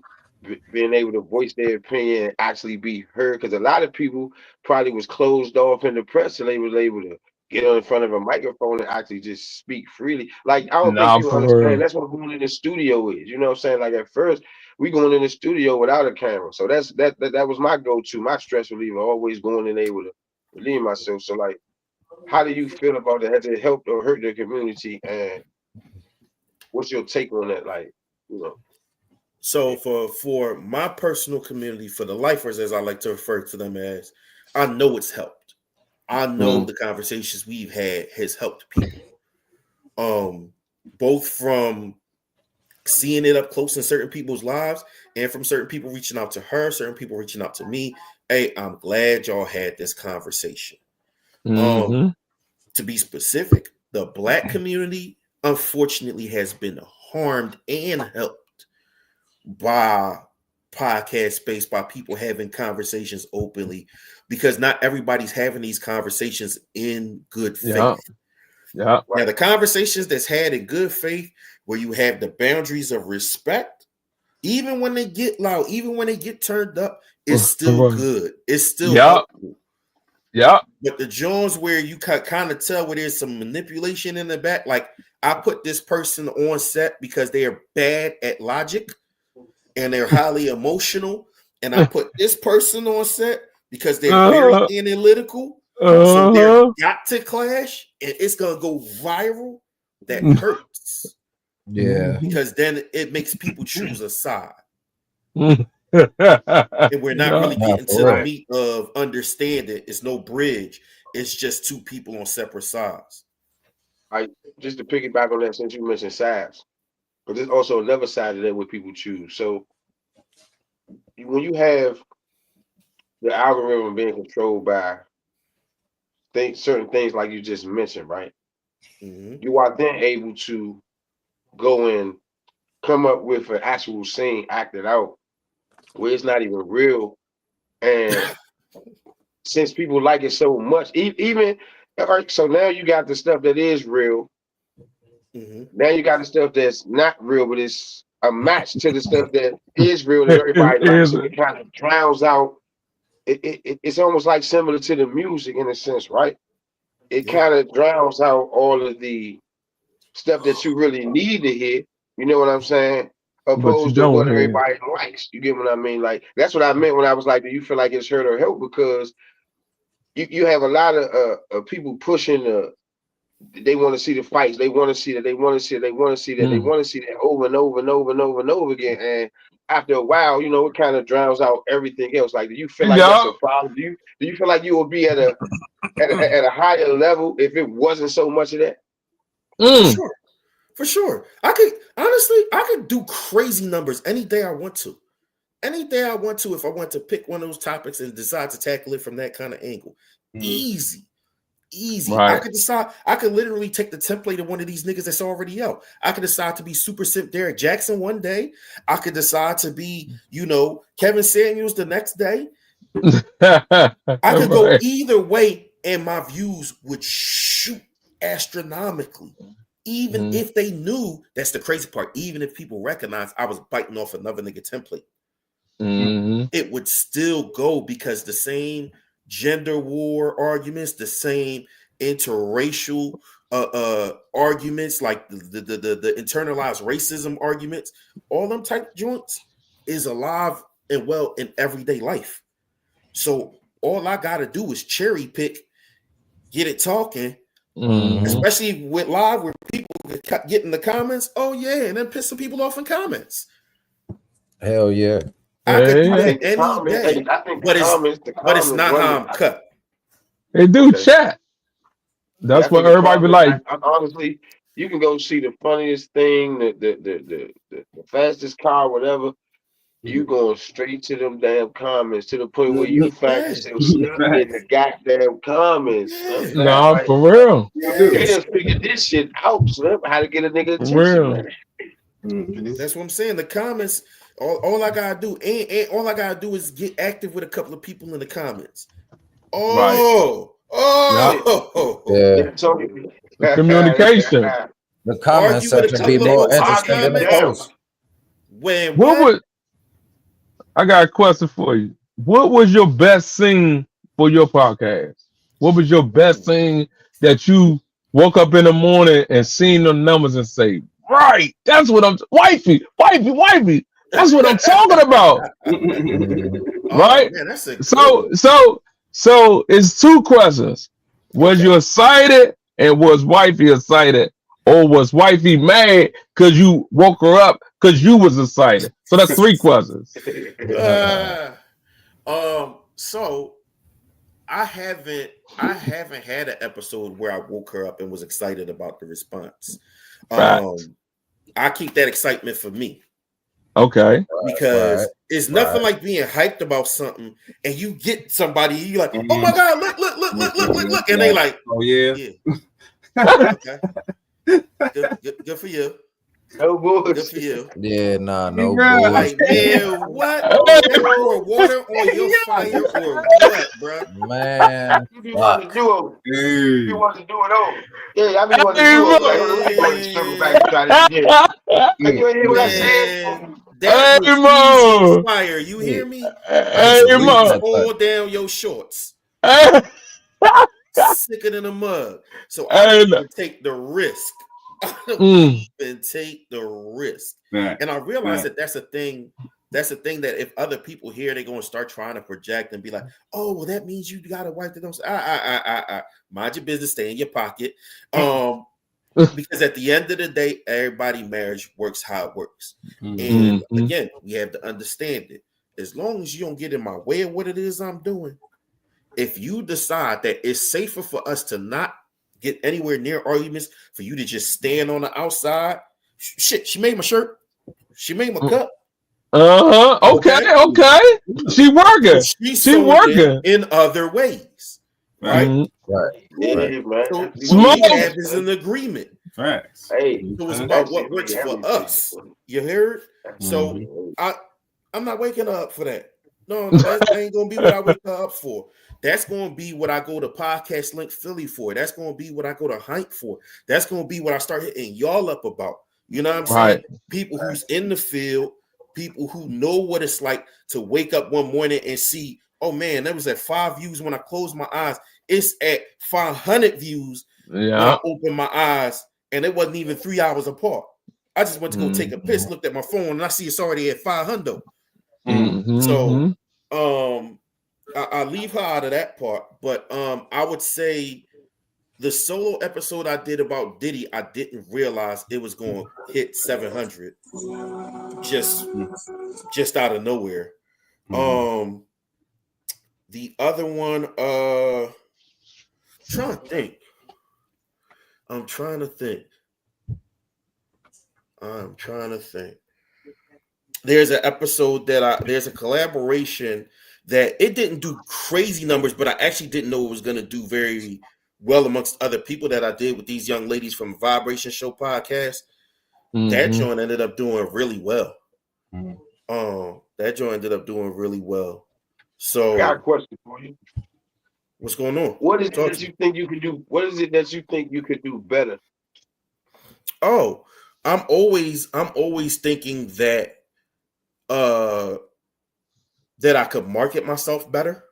Speaker 4: being able to voice their opinion and actually be heard. Because a lot of people probably was closed off in the press and they was able to get on in front of a microphone and actually just speak freely. Like, I don't think
Speaker 1: Nah,
Speaker 4: people
Speaker 1: for
Speaker 4: understand
Speaker 1: real.
Speaker 4: that's what going in the studio is. You know what I'm saying? Like, at first, we going in the studio without a camera. So that was my go-to, my stress reliever, always going in able to relieve myself. So, like, how do you feel about that? Has it helped or hurt the community? And what's your take on that? Like, you know.
Speaker 5: So for my personal community, for the lifers, as I like to refer to them as, I know it's helped. I know the conversations we've had has helped people. Both from seeing it up close in certain people's lives and from certain people reaching out to her, certain people reaching out to me. Hey, I'm glad y'all had this conversation. To be specific, the Black community unfortunately has been harmed and helped by podcast space, by people having conversations openly, because not everybody's having these conversations in good faith.
Speaker 1: Yeah.
Speaker 5: Now, the conversations that's had in good faith, where you have the boundaries of respect, even when they get loud, even when they get turned up, it's still good. It's still helpful.
Speaker 1: Yeah.
Speaker 5: But the Jones where you kind of tell where there's some manipulation in the back, like I put this person on set because they are bad at logic and they're highly emotional, and I put this person on set because they're very analytical, so they're got to clash, and it's gonna go viral. That hurts, because then it makes people choose a side, and we're not really getting to the meat of understanding. It's no bridge. It's just two people on separate sides.
Speaker 4: Just to piggyback on that, since you mentioned sides, but there's also another side of that where people choose. So when you have the algorithm being controlled by certain things like you just mentioned, right? You are then able to go and come up with an actual scene acted out where it's not even real. And since people like it so much, even all right, so now you got the stuff that is real. Now you got the stuff that's not real, but it's a match to the stuff that is real that everybody likes. So it kind of drowns out. It's almost like similar to the music in a sense, right? It kind of drowns out all of the stuff that you really need to hear. You know what I'm saying? Opposed to what everybody likes. You get what I mean? Like, that's what I meant when I was like, do you feel like it's hurt or help? Because you have a lot of people pushing they want to see the fights. They want to see that. They want to see that. They want to see that. They want to see that over and over and over and over and over again. And after a while, you know, it kind of drowns out everything else. Like, do you feel like that's a problem? Do you feel like you will be at a higher level if it wasn't so much of that?
Speaker 5: For sure. I could do crazy numbers any day I want to. Any day I want to, if I want to pick one of those topics and decide to tackle it from that kind of angle. Easy. Right. I could decide. I could literally take the template of one of these niggas that's already out. I could decide to be Super Simp Derek Jackson one day. I could decide to be, you know, Kevin Samuels the next day. I could go either way, and my views would shoot astronomically. Even if they knew, that's the crazy part. Even if people recognize I was biting off another nigga template, it would still go, because the same gender war arguments, the same interracial arguments, like the internalized racism arguments, all them type joints is alive and well in everyday life. So all I gotta do is cherry pick, get it talking, especially with live where people get in the comments. Oh yeah, and then piss some people off in comments.
Speaker 3: Hell yeah.
Speaker 5: I could do that any day, but it's not how I'm cut.
Speaker 1: They do chat. That's what everybody be like.
Speaker 4: Honestly, you can go see the funniest thing, the fastest car, whatever. You going straight to them damn comments, to the point where you find yourself stuck in the goddamn comments.
Speaker 1: No, for real.
Speaker 4: They just figured this shit out, son, how to get a nigga attention.
Speaker 5: That's what I'm saying. The comments. All I gotta do, and all I gotta do is get active with a couple of people in the comments.
Speaker 1: Yeah. Communication.
Speaker 3: The comment
Speaker 5: Argue with a
Speaker 3: section be
Speaker 5: couple of
Speaker 3: more
Speaker 5: folks in the
Speaker 3: interesting than the
Speaker 4: comments.
Speaker 3: post.
Speaker 5: When
Speaker 1: What would I got a question for you? What was your best scene for your podcast? What was your best scene that you woke up in the morning and seen the numbers and say, right, that's what I'm wifey. That's what I'm talking about. Right?
Speaker 5: man, that's a good
Speaker 1: So
Speaker 5: one.
Speaker 1: so it's two questions. Was
Speaker 5: Okay.
Speaker 1: you excited and was wifey excited? Or was wifey mad because you woke her up because you was excited? So that's three questions.
Speaker 5: So I haven't had an episode where I woke her up and was excited about the response.
Speaker 1: Facts.
Speaker 5: I keep that excitement for me
Speaker 1: Okay.
Speaker 5: because it's nothing
Speaker 3: Right.
Speaker 5: like being hyped about something and you get somebody, you're like, oh my God, look. And they like,
Speaker 2: Oh yeah.
Speaker 5: okay. Good for you.
Speaker 4: No
Speaker 5: Good for
Speaker 4: bullshit.
Speaker 5: you.
Speaker 3: Yeah, nah, no
Speaker 2: Congrats.
Speaker 3: bull.
Speaker 5: Like, man, what? Pour water on your fire or what, bro?
Speaker 3: Man,
Speaker 4: You be wanting to do it.
Speaker 2: Hey.
Speaker 4: You want to do it over. Yeah, I be wanting to do it. Like, oh, we going to circle back and try this again. Like, you ain't hear what I said?
Speaker 5: Man, that
Speaker 1: Hey,
Speaker 5: was
Speaker 1: Mo.
Speaker 5: easy fire. You hear me?
Speaker 1: Hey,
Speaker 3: Read
Speaker 1: Mo.
Speaker 3: that
Speaker 5: All down your shorts.
Speaker 1: Hey,
Speaker 5: Sicker than a mug. So
Speaker 1: Hey,
Speaker 5: I don't
Speaker 1: look.
Speaker 5: even take the risk. I don't
Speaker 1: Mm.
Speaker 5: even take the risk.
Speaker 2: Right.
Speaker 5: And I realize
Speaker 2: Right.
Speaker 5: that that's a thing. That's a thing that if other people hear, they're going to start trying to project and be like, "Oh, well, that means you got to wipe the nose." Mind your business. Stay in your pocket. Because at the end of the day, everybody marriage works how it works. And
Speaker 1: Mhm.
Speaker 5: again, we have to understand it. As long as you don't get in my way of what it is I'm doing, if you decide that it's safer for us to not get anywhere near arguments, for you to just stand on the outside, shit, she made my shirt. She made my cup.
Speaker 1: Okay. She working.
Speaker 5: She
Speaker 1: She
Speaker 5: sold
Speaker 1: working.
Speaker 5: it in other ways, right?
Speaker 1: Mhm.
Speaker 3: right.
Speaker 4: Yeah,
Speaker 3: Right.
Speaker 4: man.
Speaker 5: So
Speaker 4: That's
Speaker 5: what we
Speaker 1: Smoke.
Speaker 5: have is an agreement.
Speaker 2: Facts.
Speaker 4: Hey,
Speaker 5: So it's
Speaker 2: Mhm.
Speaker 5: about
Speaker 4: that's
Speaker 5: what
Speaker 4: it.
Speaker 5: works for
Speaker 4: Everything.
Speaker 5: us. You heard? So
Speaker 2: Mhm.
Speaker 5: I'm not waking up for that. No, that ain't gonna be what I wake up for. That's gonna be what I go to Podcast Link Philly for. That's gonna be what I go to Hype for. That's gonna be what I start hitting y'all up about. You know what I'm saying?
Speaker 1: Right.
Speaker 5: People who's in the field, people who know what it's like to wake up one morning and see, oh man, that was at 5 views when I closed my eyes. It's at 500 views when
Speaker 1: Yeah.
Speaker 5: I opened my eyes, and it wasn't even 3 hours apart. I just went to go take a piss, looked at my phone, and I see it's already at 500.
Speaker 1: Mhm.
Speaker 5: So I leave her out of that part, but I would say the solo episode I did about Diddy, I didn't realize it was going to hit 700 just out of nowhere.
Speaker 2: Mhm.
Speaker 5: The other one, I'm trying to think. There's an episode there's a collaboration that it didn't do crazy numbers, but I actually didn't know it was going to do very well amongst other people that I did with these young ladies from Vibration Show podcast. That
Speaker 1: Mhm.
Speaker 5: joint ended up doing really well.
Speaker 2: Mhm.
Speaker 5: That joint ended up doing really well.
Speaker 4: I got a
Speaker 5: So
Speaker 4: question for you.
Speaker 5: what's going on?
Speaker 4: What is it
Speaker 5: Talk
Speaker 4: that
Speaker 5: to me.
Speaker 4: you think you could do? What is it that you think you could do better?
Speaker 5: Oh, I'm always thinking that that I could market myself better.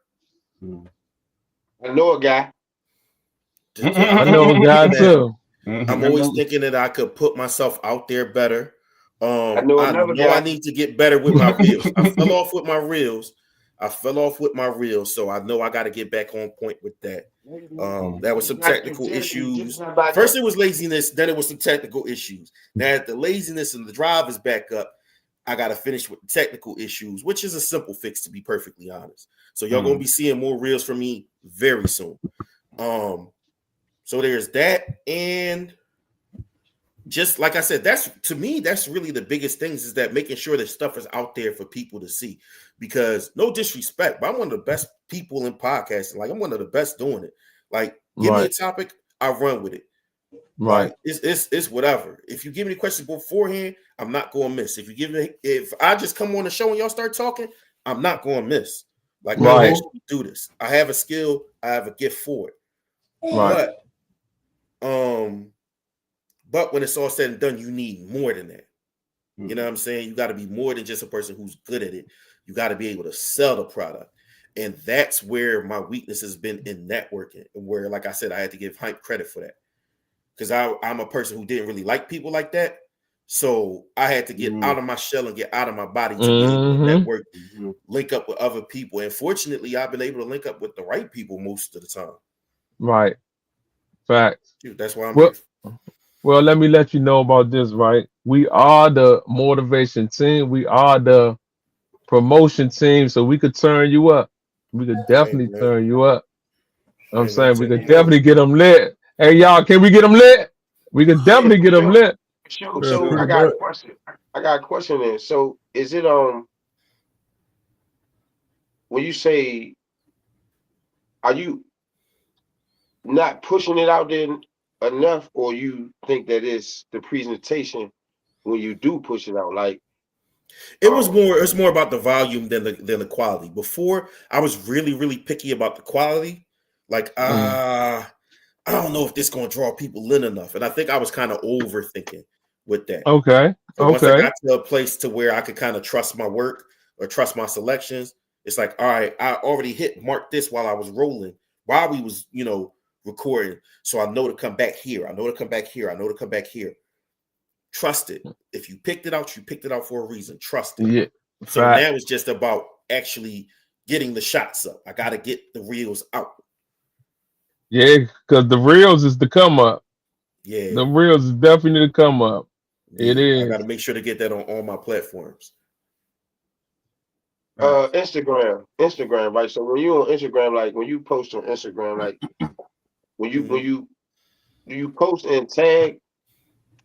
Speaker 4: I know a guy.
Speaker 1: I know a guy too.
Speaker 5: I'm always thinking that I could put myself out there better.
Speaker 4: I know another guy.
Speaker 5: I need to get better with my reels. I fell off with my reels. So I know I got to get back on point with that. That was some technical issues. First it was laziness, then it was some technical issues. Now that the laziness and the drive is back up, I got to finish with the technical issues, which is a simple fix, to be perfectly honest. So y'all gonna be seeing more reels from me very soon. So there's that, and just like I said, that's really the biggest things, is that making sure that stuff is out there for people to see. Because no disrespect, but I'm one of the best people in podcasting. Like, I'm one of the best doing it. Like, give me a topic, I run with it.
Speaker 1: Right.
Speaker 5: Like, it's whatever. If you give me the question beforehand, I'm not going to miss. If I just come on the show and y'all start talking, I'm not going to miss. Like, I actually do this. I have a skill. I have a gift for it.
Speaker 1: Right.
Speaker 5: But when it's all said and done, you need more than that. You know what I'm saying? You got to be more than just a person who's good at it. You got to be able to sell the product. And that's where my weakness has been in networking, where, like I said, I had to give Hype credit for that. Because I'm a person who didn't really like people like that. So I had to get out of my shell and get out of my body to be able to network, link up with other people. And fortunately, I've been able to link up with the right people most of the time.
Speaker 1: Right. Facts.
Speaker 5: Dude, that's why I'm
Speaker 1: Well,
Speaker 5: here.
Speaker 1: well, let me let you know about this, right? We are the motivation team. We are the promotion team, so we could turn you up. We could definitely
Speaker 5: man.
Speaker 1: turn you up. I'm
Speaker 5: Hey,
Speaker 1: saying
Speaker 5: man,
Speaker 1: we could
Speaker 5: you
Speaker 1: definitely get them lit. Hey, y'all, can we get them lit? We could definitely get them lit.
Speaker 4: Sure.
Speaker 1: Yeah,
Speaker 4: So
Speaker 1: pretty
Speaker 4: I got a
Speaker 1: much.
Speaker 4: question. I got a question then. So is it when you say, are you not pushing it out there enough, or you think that it's the presentation when you do push it out? Like
Speaker 5: it's more about the volume than the quality. Before, I was really, really picky about the quality. Like, I don't know if this is gonna draw people in enough. And I think I was kind of overthinking with that.
Speaker 1: Okay.
Speaker 5: So once I
Speaker 1: Okay.
Speaker 5: got to a place to where I could kind of trust my work or trust my selections, it's like, all right, I already marked this while I was rolling, while we was, recording. So I know to come back here. I know to come back here. I know to come back here. Trust it. If you picked it out, you picked it out for a reason. Trust it.
Speaker 1: Yeah.
Speaker 5: So
Speaker 1: Fact.
Speaker 5: now it's just about actually getting the shots up. I got to get the reels out.
Speaker 1: Yeah, because the reels is the come up.
Speaker 5: Yeah.
Speaker 1: The reels is definitely the come up.
Speaker 5: Yeah,
Speaker 1: It is.
Speaker 5: I got to make sure to get that on all my platforms.
Speaker 4: Instagram, right? So when you on Instagram, like when you post on Instagram, like when you do you post and tag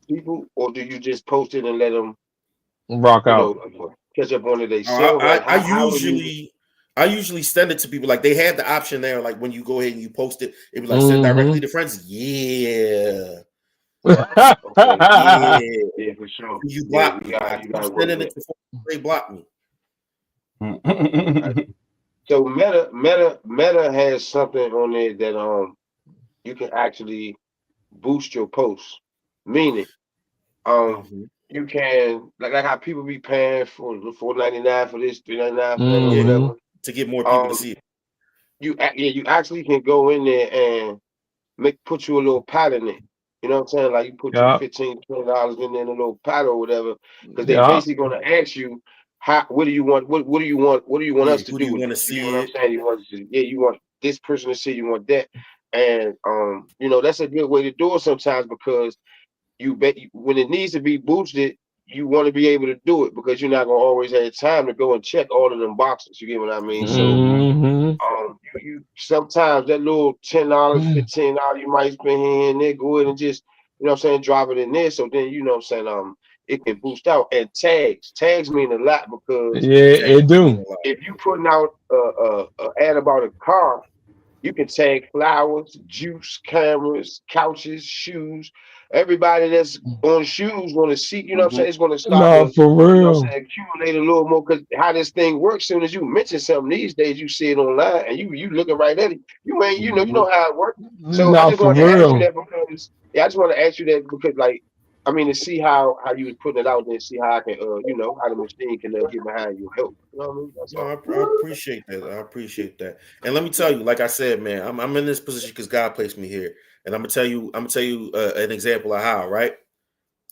Speaker 4: people, or do you just post it and let them
Speaker 1: Rock out.
Speaker 4: catch up on it themselves?
Speaker 5: I usually send it to people. Like, they have the option there. Like, when you go ahead and you post it, it be like, send directly to friends. Yeah.
Speaker 4: Yeah, for sure.
Speaker 5: You block me.
Speaker 4: You
Speaker 5: I
Speaker 4: gotta
Speaker 5: keep
Speaker 4: work
Speaker 5: sending
Speaker 4: with
Speaker 5: it before they block me.
Speaker 4: So Meta has something on there that you can actually boost your posts. Meaning, you can like how people be paying for $4.99 for this, $3.99 for that, or whatever.
Speaker 5: To get more people to see it.
Speaker 4: You actually can go in there and put you a little pot in it. You know what I'm saying? Like, you put you $15, $20 in there in a little pot or whatever, because they basically gonna ask you, what do you want? What do you want? What do you want us to do?
Speaker 5: Who do you want to see?
Speaker 4: You know what I'm saying? You want this person to see, you want that, and that's a good way to do it sometimes, because when it needs to be boosted, you want to be able to do it, because you're not gonna always have time to go and check all of them boxes. You get what I mean? So you sometimes that little $10, $15 you might spend here and there, go ahead and just, drop it in there. So then, it can boost out. And tags mean a lot, because
Speaker 1: it do.
Speaker 4: if you putting out a ad about a car, you can tag flowers, juice, cameras, couches, shoes. Everybody that's on shoes want to see, it's going to start to,
Speaker 1: for real.
Speaker 4: accumulate a little more, because how this thing works, soon as you mention something these days, you see it online and you looking right at it. You ain't, you know how it works. So I just want to ask you that because, I just want to ask you that because, to see how you was putting it out there, see how I can, how the machine can get behind your help. You know what I mean? That's all.
Speaker 5: I appreciate that. I appreciate that. And let me tell you, like I said, man, I'm in this position because God placed me here. And I'm gonna tell you an example of how. Right?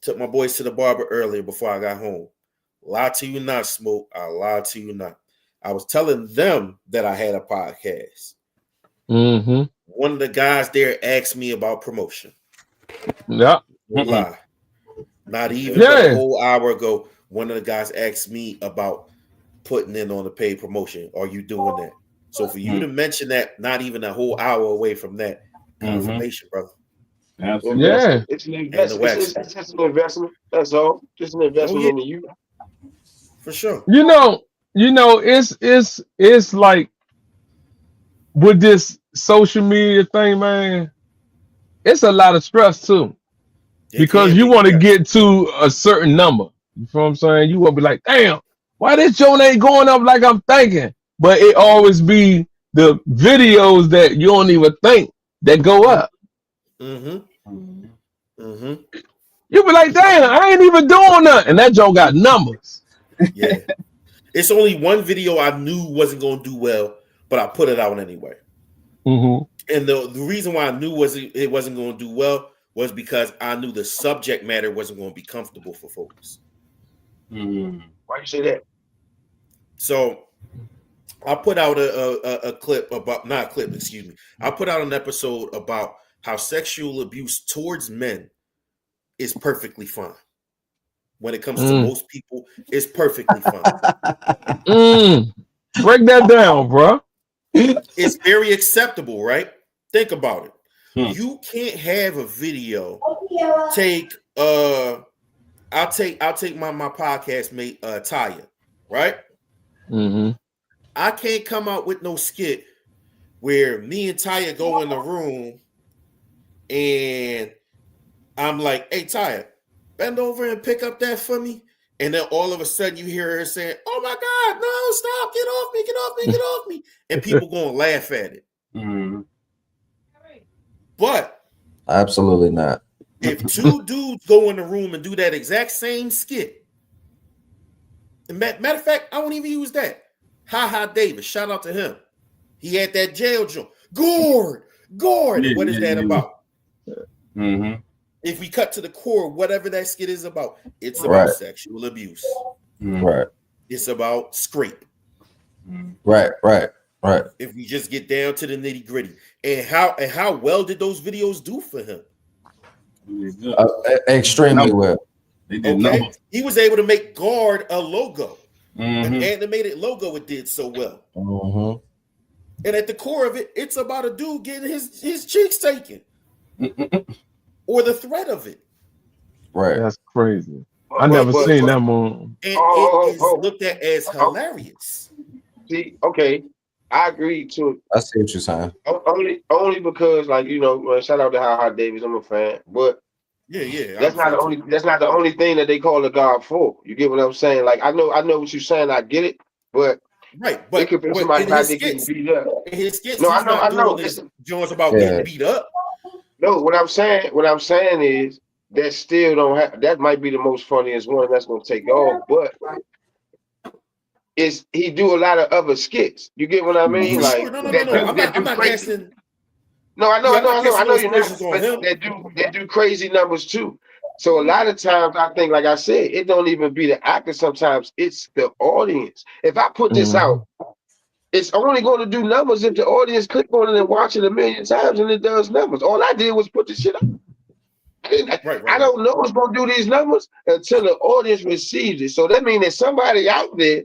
Speaker 5: Took my boys to the barber earlier before I got home. Lie to you not, Smoke. I lied to you not. I was telling them that I had a podcast. One of the guys there asked me about promotion.
Speaker 1: Yeah.
Speaker 5: No lie. Not even but a whole hour ago, one of the guys asked me about putting in on a paid promotion. Are you doing that? So for you to mention that, not even a whole hour away from that, confirmation, brother.
Speaker 2: Absolutely.
Speaker 1: Yeah.
Speaker 4: It's an investment. It's just an investment. That's all. Just an investment into you.
Speaker 5: For sure.
Speaker 1: It's like with this social media thing, man, it's a lot of stress too. Because you want to get to a certain number. You know what I'm saying? You will be like, damn, why this joint ain't going up like I'm thinking? But it always be the videos that you don't even think that go up. You be like, damn, I ain't even doing nothing. And that joke got numbers.
Speaker 5: Yeah. It's only one video I knew wasn't going to do well, but I put it out anyway.
Speaker 1: Mm-hmm.
Speaker 5: And the reason why I knew it wasn't going to do well was because I knew the subject matter wasn't going to be comfortable for folks.
Speaker 2: Mm.
Speaker 4: Why you say that?
Speaker 5: So I put out a clip about, not a clip, excuse me. I put out an episode about how sexual abuse towards men is perfectly fine. When it comes to most people, it's perfectly fine.
Speaker 1: Break that down, bro.
Speaker 5: It's very acceptable, right? Think about it.
Speaker 2: Hmm.
Speaker 5: You can't have a video take I'll take my podcast mate Taya, right?
Speaker 1: Mm-hmm.
Speaker 5: I can't come out with no skit where me and Taya go in the room and I'm like, hey Taya, bend over and pick up that for me. And then all of a sudden you hear her saying, oh my God, no, stop, get off me, get off me, get off me. And people gonna laugh at it.
Speaker 2: Mm.
Speaker 5: But
Speaker 3: Absolutely not.
Speaker 5: if two dudes go in the room and do that exact same skit, matter of fact, I won't even use that. Ha Davis, shout out to him. He had that jail joint. Gord.
Speaker 2: Yeah,
Speaker 5: What is that about?
Speaker 2: Mm-hmm.
Speaker 5: If we cut to the core, whatever that skit is about, it's about
Speaker 3: Right.
Speaker 5: sexual abuse.
Speaker 2: Mm-hmm.
Speaker 3: Right.
Speaker 5: It's about scrape.
Speaker 3: Right.
Speaker 5: If we just get down to the nitty gritty, and how well did those videos do for him?
Speaker 3: Extremely well.
Speaker 2: They did
Speaker 5: Okay,
Speaker 2: numbers.
Speaker 5: he was able to make Guard a logo,
Speaker 2: Mm-hmm.
Speaker 5: an animated logo. It did so well,
Speaker 3: Mm-hmm.
Speaker 5: and at the core of it, it's about a dude getting his cheeks taken, or the threat of it,
Speaker 3: Right.
Speaker 1: That's crazy. I never seen that one.
Speaker 5: and it is looked at as hilarious.
Speaker 4: See, okay, I agree to it.
Speaker 3: I see what you're saying.
Speaker 4: Only because, like, you know, shout out to Ha Davis, I'm a fan, but
Speaker 5: Yeah.
Speaker 4: that's not the only thing that they call the God for. You get what I'm saying? Like, I know what you're saying. I get it, but
Speaker 5: Right,
Speaker 4: it could be somebody
Speaker 5: in
Speaker 4: out
Speaker 5: his
Speaker 4: there getting
Speaker 5: skits,
Speaker 4: beat up.
Speaker 5: he's
Speaker 4: No, I
Speaker 5: not
Speaker 4: know.
Speaker 5: doing this Jones about getting beat up.
Speaker 4: No, what I'm saying is that still don't have. That might be the most funniest one that's gonna take off, but he do a lot of other skits. You get what I mean?
Speaker 5: For
Speaker 4: Like
Speaker 5: sure. No.
Speaker 4: that
Speaker 5: I'm not
Speaker 4: crazy.
Speaker 5: guessing.
Speaker 4: No, I know you're not.
Speaker 5: Versions on
Speaker 4: But
Speaker 5: him.
Speaker 4: they do crazy numbers too. So a lot of times I think, like I said, it don't even be the actor. Sometimes it's the audience. If I put this out, it's only going to do numbers if the audience click on it and watch it a million times, and it does numbers. All I did was put the shit up. I don't know what's going to do these numbers until the audience receives it. So that means that somebody out there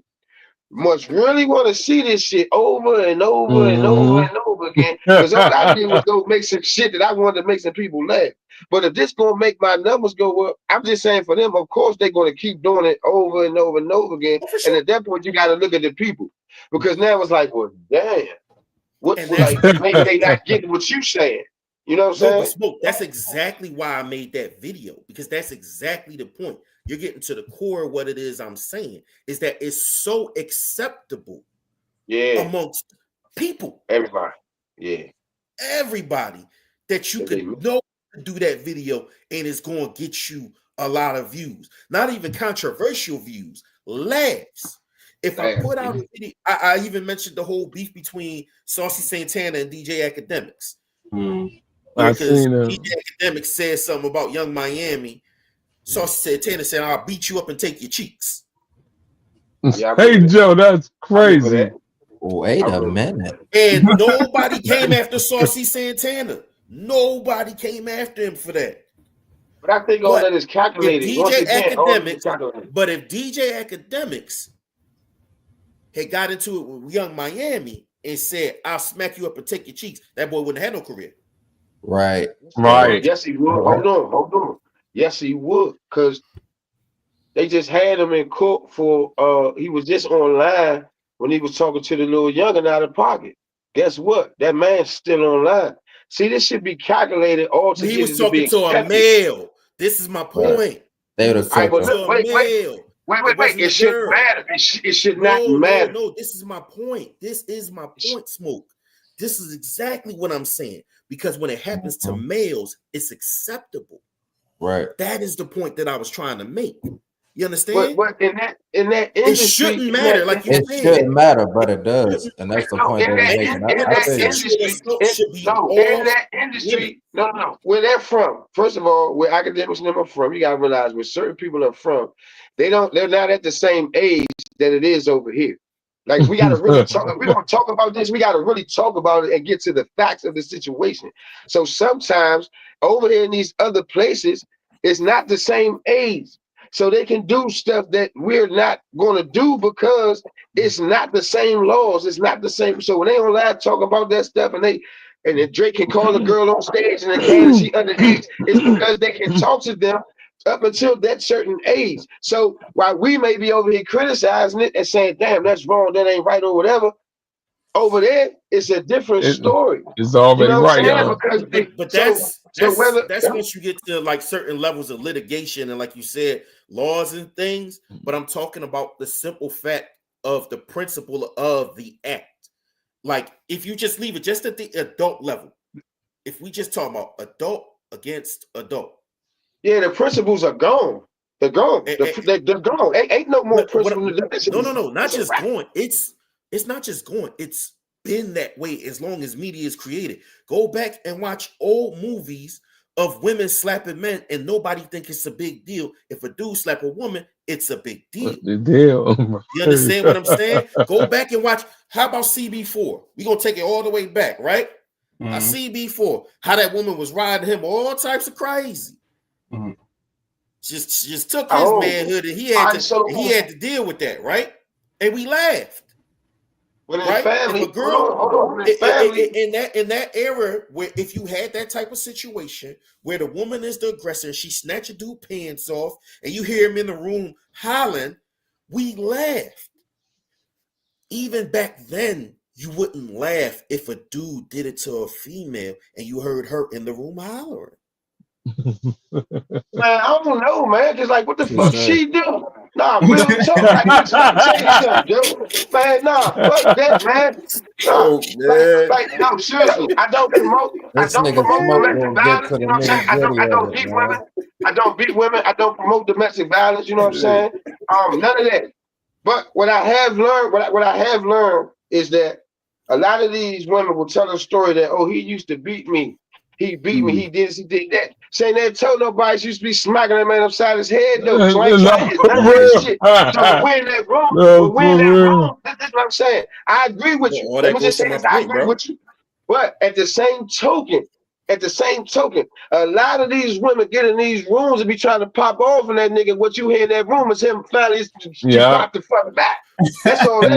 Speaker 4: must really want to see this shit over and over and over and over again. Because all I did was go make some shit that I wanted to make some people laugh. But if this gonna make my numbers go up, I'm just saying for them, of course they're gonna keep doing it over and over and over again. And at that point, you got to look at the people, because now it's like, well, damn, maybe they not getting what you saying. You know what I'm saying?
Speaker 5: But Smoke, that's exactly why I made that video, because that's exactly the point. You're getting to the core of what it is I'm saying, is that it's so acceptable amongst people.
Speaker 4: Everybody
Speaker 5: that you could know to do that video and it's going to get you a lot of views. Not even controversial views, laughs. If I put out a video, I even mentioned the whole beef between Saucy Santana and DJ Academics. Because DJ Academics said something about Young Miami. Saucy Santana said, I'll beat you up and take your cheeks.
Speaker 1: Hey, Joe, that's crazy.
Speaker 3: Wait a minute.
Speaker 5: And nobody came after Saucy Santana. Nobody came after him for that.
Speaker 4: But I think all that is calculated.
Speaker 5: But if DJ Academics had got into it with Young Miami and said, I'll smack you up and take your cheeks, that boy wouldn't have no career.
Speaker 3: Right.
Speaker 4: Yes, he would. Hold on. Yes, he would. Because they just had him in court for, he was just online when he was talking to the little youngin' out of pocket. Guess what? That man's still online. See, this should be calculated all together.
Speaker 5: He was talking to a male. This is my point.
Speaker 3: Right. They would have said,
Speaker 4: wait. It shouldn't matter. It should not matter.
Speaker 5: No, this is my point. This is my point, Smoke. This is exactly what I'm saying. Because when it happens to males, it's acceptable.
Speaker 3: Right.
Speaker 5: That is the point that I was trying to make. You understand?
Speaker 4: But in that industry,
Speaker 5: it shouldn't matter, like you
Speaker 3: It
Speaker 5: said.
Speaker 3: shouldn't matter, but it does, and that's the point that he's making.
Speaker 4: In that industry, no. Where they're from, first of all, where academics and them are from, you gotta realize where certain people are from, they're not at the same age that it is over here. Like we gotta really talk. We're gonna talk about this. We gotta really talk about it and get to the facts of the situation. So sometimes over here in these other places, it's not the same age. So they can do stuff that we're not going to do because it's not the same laws. It's not the same. So when they on live talk about that stuff and then Drake can call a girl on stage and then she underage, it's because they can talk to them up until that certain age. So while we may be over here criticizing it and saying, damn, that's wrong, that ain't right or whatever, over there, it's a different story.
Speaker 1: It's already right, y'all.
Speaker 5: But that's once you get to like certain levels of litigation and like you said, laws and things. But I'm talking about the simple fact of the principle of the act. Like if you just leave it just at the adult level, if we just talk about adult against adult.
Speaker 4: Yeah, the principles are gone. They're gone. They're gone. Ain't no more principles.
Speaker 5: No. Not just going. It's not just going. It's been that way as long as media is created. Go back and watch old movies of women slapping men, and nobody think it's a big deal. If a dude slap a woman, it's a big deal. You understand what I'm saying? Go back and watch. How about CB4? We're gonna take it all the way back, right? CB4, how that woman was riding him, all types of crazy. Just took his manhood, and he had to deal with that, right? And we laughed.
Speaker 4: When
Speaker 5: right?
Speaker 4: family,
Speaker 5: If a girl, in that era where if you had that type of situation where the woman is the aggressor, she snatch a dude pants off, and you hear him in the room hollering, we laughed. Even back then, you wouldn't laugh if a dude did it to a female and you heard her in the room hollering.
Speaker 4: Man, I don't know, man. Just like, what the fuck she do? Nah, real talk. Like, man, nah, fuck that, man. Nah, like, no, seriously, I don't promote domestic violence. You know what I'm saying? I don't beat women. I don't beat women. I don't promote domestic violence. You know what I'm saying? None of that. But what I have learned, what I have learned is that a lot of these women will tell a story that, oh, he used to beat me. He beat me. He did this. He did that. Saying they told nobody. She used to be smacking that man upside his head though. So I ain't trying to get none of that shit. So we're in that room. That's what I'm saying. I agree with you. Let me just say this. I agree with you. But at the same token, a lot of these women get in these rooms and be trying to pop off in that nigga. What you hear in that room is him finally pop the fuck back. That's all that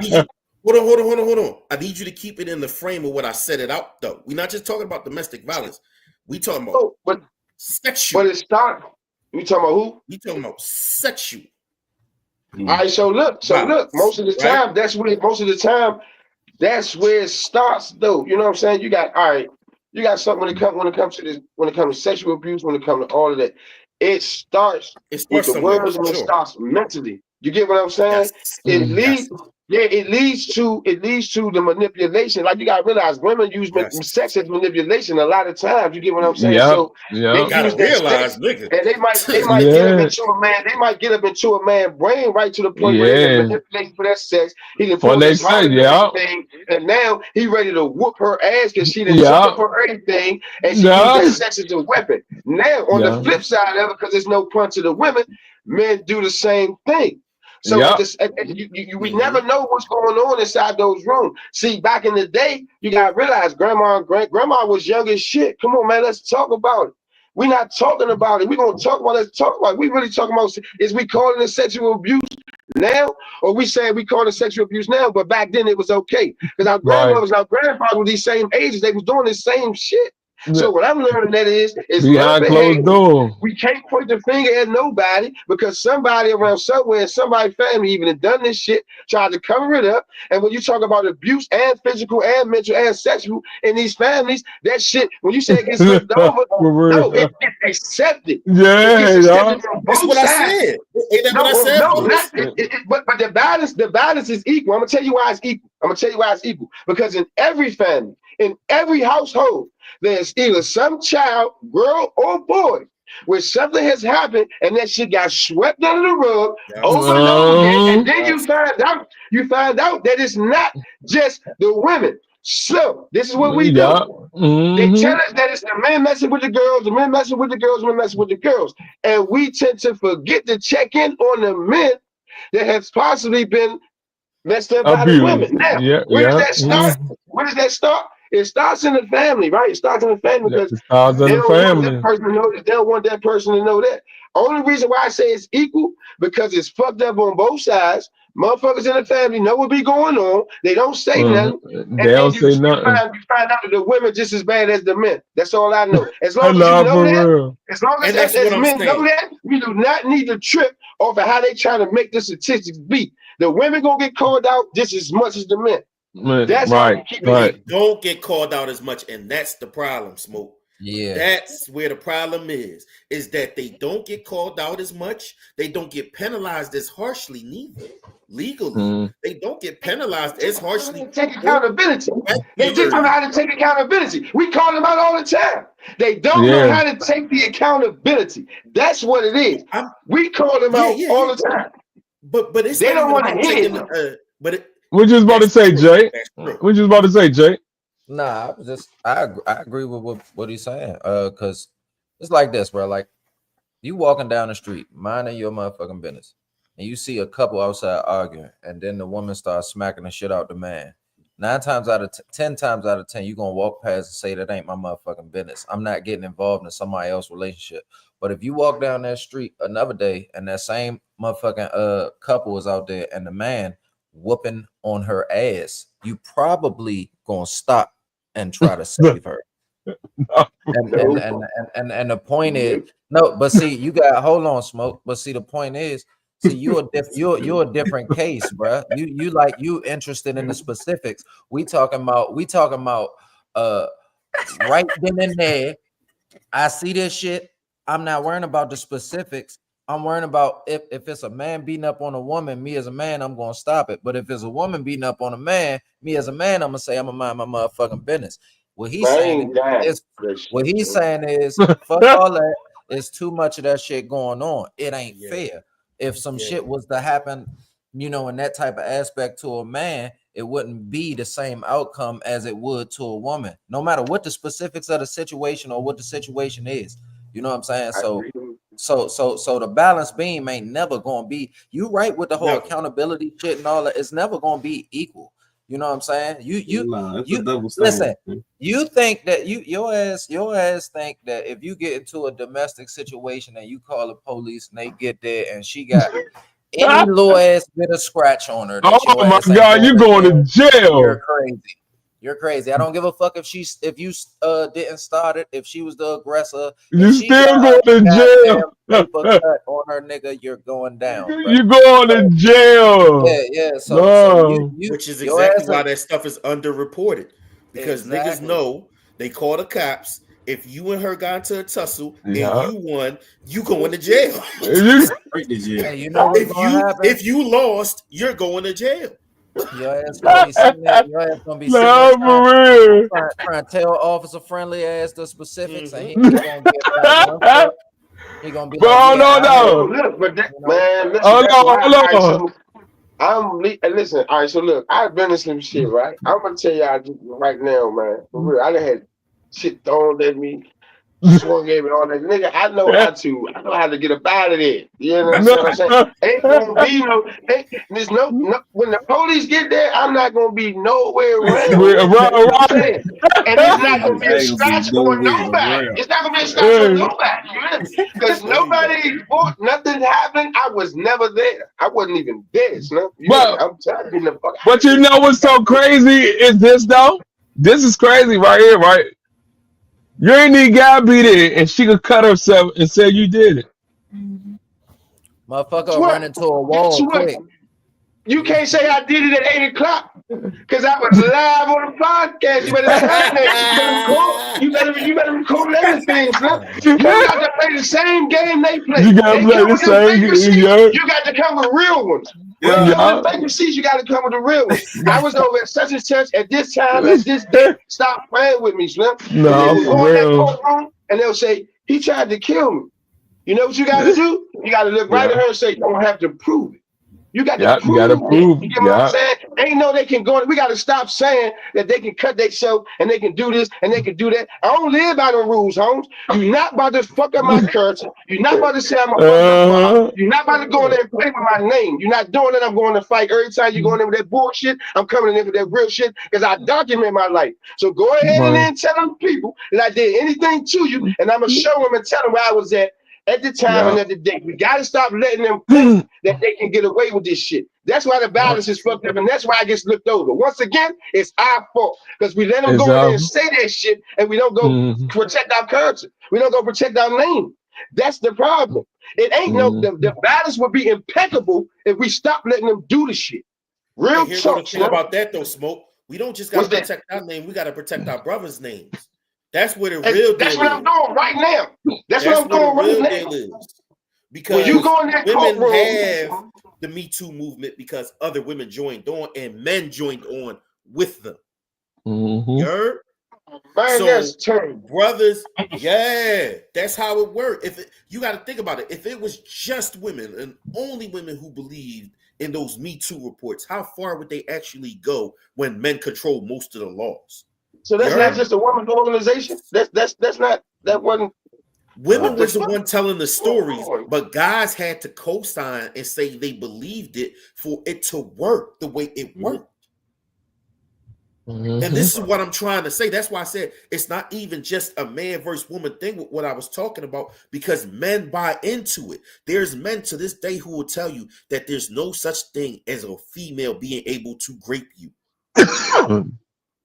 Speaker 5: is. Hold on. I need you to keep it in the frame of what I set it out, though. We're not just talking about domestic violence. We talking about sexual.
Speaker 4: But it starts. You talking about who?
Speaker 5: We talking about sexual.
Speaker 4: All right. So look. Most of the time, that's where it starts, though. You know what I'm saying? You got something when it comes to sexual abuse, when it comes to all of that. It starts with the words and it starts mentally. You get what I'm saying? Yes. It leads to the manipulation. Like you gotta realize, women use sex as manipulation a lot of times. You get what I'm saying? So they gotta realize, nigga. And they might get up into a man. They might get up into a man's brain right to the point where they can manipulate for that sex. He can pull his heart everything, and now he ready to whoop her ass because she didn't jump for everything, and she used that sex as a weapon. Now on the flip side of it, because there's no punch to the women, men do the same thing. So we never know what's going on inside those rooms. See, back in the day, you gotta realize grandma was young as shit. Come on, man, let's talk about it. We're not talking about it. We're gonna talk about it. Let's talk about it. We really talking about, is we calling it sexual abuse now, or we saying we calling it sexual abuse now, but back then it was okay. Because our grandmothers, our grandfathers were these same ages, they was doing the same shit. So what I'm learning that is behind closed doors. We can't point the finger at nobody because somebody around somewhere, somebody's family even done this shit, tried to cover it up. And when you talk about abuse and physical and mental and sexual in these families, that shit, when you say it gets looked over, no, it's accepted.
Speaker 5: That's what I said. Ain't that what I said?
Speaker 4: But the balance is equal. I'm gonna tell you why it's equal. Because in every family, in every household, there's either some child, girl or boy, where something has happened and that shit got swept under the rug
Speaker 5: Yeah.
Speaker 4: over and over again, and then you find out that it's not just the women. So this is what we do.
Speaker 1: Yeah.
Speaker 4: They tell us that it's the men messing with the girls, the men messing with the girls, men messing with the girls. And we tend to forget to check in on the men that has possibly been messed up by the
Speaker 1: Abused.
Speaker 4: women. Now,
Speaker 1: Yeah.
Speaker 4: where does
Speaker 1: Yeah.
Speaker 4: that start? Where does that start? It starts in the family, right? It starts in the family
Speaker 1: Yeah.
Speaker 4: because
Speaker 1: It starts in
Speaker 4: they
Speaker 1: the
Speaker 4: don't want that
Speaker 1: family.
Speaker 4: person to know this. They don't want that person to know that. Only reason why I say it's equal because it's fucked up on both sides. Motherfuckers in the family know what be going on. They don't say nothing.
Speaker 1: They
Speaker 4: And
Speaker 1: don't
Speaker 4: then
Speaker 1: say nothing.
Speaker 4: you find out that the women just as bad as the men. That's all I know. As long as you
Speaker 1: Nah,
Speaker 4: know
Speaker 1: for
Speaker 4: that,
Speaker 1: real.
Speaker 4: as long as,
Speaker 5: And that's
Speaker 4: as
Speaker 5: what I'm
Speaker 4: men know
Speaker 5: saying.
Speaker 4: that, we do not need to trip off of how they trying to make the statistics be. The women gonna get called out just as much as the men.
Speaker 1: Man,
Speaker 4: That's how we
Speaker 1: right.
Speaker 4: keep it.
Speaker 1: Right.
Speaker 5: They don't get called out as much, and that's the problem, Smoke.
Speaker 3: Yeah.
Speaker 5: That's where the problem is that they don't get called out as much. They don't get penalized as harshly neither. Legally,
Speaker 1: Mm.
Speaker 5: they don't get penalized as harshly.
Speaker 4: Take accountability. They just don't know how to take accountability. We call them out all the time. They don't know
Speaker 1: Yeah.
Speaker 4: how to take the accountability. That's what it is. We call them out all the time.
Speaker 5: But it's
Speaker 4: They
Speaker 5: not
Speaker 4: don't
Speaker 5: even
Speaker 4: wanna
Speaker 5: about
Speaker 4: hear
Speaker 5: taking
Speaker 4: it.
Speaker 5: but it,
Speaker 1: What you was about to
Speaker 5: that's
Speaker 1: say,
Speaker 5: true.
Speaker 1: Jay?
Speaker 5: That's true.
Speaker 1: What you was about to say, Jay?
Speaker 3: Nah, I agree with what he's saying. Cause it's like this, bro. Like you walking down the street, minding your motherfucking business, and you see a couple outside arguing, and then the woman starts smacking the shit out the man. 10 times out of 10, you gonna walk past and say that ain't my motherfucking business. I'm not getting involved in somebody else's relationship. But if you walk down that street another day and that same motherfucking couple is out there and the man whooping on her ass, you probably gonna stop and try to save her. And the point is, no, but see, you got hold on, Smoke. But see, the point is, see, you're a different case, bro. You interested in the specifics. We talking about right then and there. I see this shit. I'm not worrying about the specifics. I'm worrying about if it's a man beating up on a woman, me as a man, I'm gonna stop it. But if it's a woman beating up on a man, me as a man, I'm gonna say I'm gonna mind my motherfucking business. What he's saying is fuck all that. It's too much of that shit going on. It ain't fair. If some shit was to happen, in that type of aspect to a man, it wouldn't be the same outcome as it would to a woman, no matter what the specifics of the situation or what the situation is. You know what I'm saying? So the balance beam ain't never gonna be. You right with the whole accountability shit and all that. It's never gonna be equal. You know what I'm saying? You listen. You think that your ass think that if you get into a domestic situation and you call the police and they get there and she got any little ass bit of scratch on her.
Speaker 1: Oh my God, you going to jail?
Speaker 3: You're crazy. You're crazy. I don't give a fuck if you didn't start it. If she was the aggressor,
Speaker 1: you still going to jail.
Speaker 3: Cut on her, nigga, you're going down. Bro.
Speaker 1: You going to jail?
Speaker 3: Yeah. So
Speaker 5: which is exactly why that stuff is underreported because niggas know they call the cops. If you and her got into a tussle and you won, you going to jail. If you lost, you're going to jail.
Speaker 3: Your ass gonna be sitting there. Your ass gonna be sitting there trying to tell Officer Friendly ass the specifics, and he gonna get he gonna be
Speaker 1: bro,
Speaker 3: like,
Speaker 1: no.
Speaker 4: Look, but listen, listen. All right, so look, I've been in some shit, right? I'm gonna tell y'all right now, man. For real, I done had shit thrown at me, swung at me, all that. Nigga, I know how to get up out of there. You know what I'm saying? Ain't gonna be there's no, when the police get there, I'm not gonna be nowhere around.
Speaker 1: Right.
Speaker 4: And it's not gonna be a scratch on nobody. It's not gonna be a scratch on nobody. Because nobody nothing happened. I was never there. I wasn't even there. I'm telling you the fuck.
Speaker 1: But you know what's so crazy is this though? This is crazy right here, right? You ain't need God be there, and she could cut herself and say you did it.
Speaker 3: Motherfucker run into a wall quick.
Speaker 4: You can't say I did it at 8 o'clock because I was live on the podcast. You better time that. You better record everything, son. You got to play the same game they play.
Speaker 1: You got to play the same game.
Speaker 4: You got to come with real ones. Well,
Speaker 1: Yeah.
Speaker 4: come with fake receipts, you got to come with the real ones. I was over at such and such at this time, at this day. Stop playing with me, Slim. And they
Speaker 1: No,
Speaker 4: will
Speaker 1: for
Speaker 4: go in that
Speaker 1: real.
Speaker 4: courtroom and they'll say, he tried to kill me. You know what you got to do? You got to look right at her and say, you don't have to prove it. You got to
Speaker 1: Yeah, you gotta
Speaker 4: prove
Speaker 1: prove.
Speaker 4: it. You get what I'm
Speaker 1: Yeah.
Speaker 4: saying? They know they can go. We got to stop saying that they can cut themselves and they can do this and they can do that. I don't live by the rules, Holmes. You're not about to fuck up my currency. You're not about to say I'm a fuck. You're not about to go in there and play with my name. You're not doing it. I'm going to fight every time you go in there with that bullshit. I'm coming in there with that real shit because I document my life. So go ahead and then tell them people that I did anything to you, and I'm gonna show them and tell them where I was at the time and at the day. We got to stop letting them think that they can get away with this shit. That's why the balance is fucked up, and that's why it gets looked over. Once again, it's our fault because we let them go in there and say that shit, and we don't go protect our culture. We don't go protect our name. That's the problem. It ain't the balance would be impeccable if we stop letting them do the shit. Real
Speaker 5: Here's
Speaker 4: talk.
Speaker 5: the thing about that though, Smoke. We don't just gotta protect our name, we gotta protect our brothers' names. That's where the real deal is.
Speaker 4: That's what I'm doing right now. That's what I'm doing right now.
Speaker 5: Is. Because
Speaker 4: when you go in that
Speaker 5: women
Speaker 4: courtroom,
Speaker 5: have the Me Too movement because other women joined on and men joined on with them. You heard?
Speaker 4: Man,
Speaker 5: so
Speaker 4: that's terrible.
Speaker 5: Brothers, yeah, that's how it worked. You got to think about it. If it was just women and only women who believed in those Me Too reports, how far would they actually go when men control most of the laws?
Speaker 4: So that's not just a women's organization. That's not that wasn't.
Speaker 5: Women was the one telling the stories, but guys had to co-sign and say they believed it for it to work the way it worked. And this is what I'm trying to say. That's why I said it's not even just a man versus woman thing with what I was talking about, because men buy into it. There's men to this day who will tell you that there's no such thing as a female being able to grape you.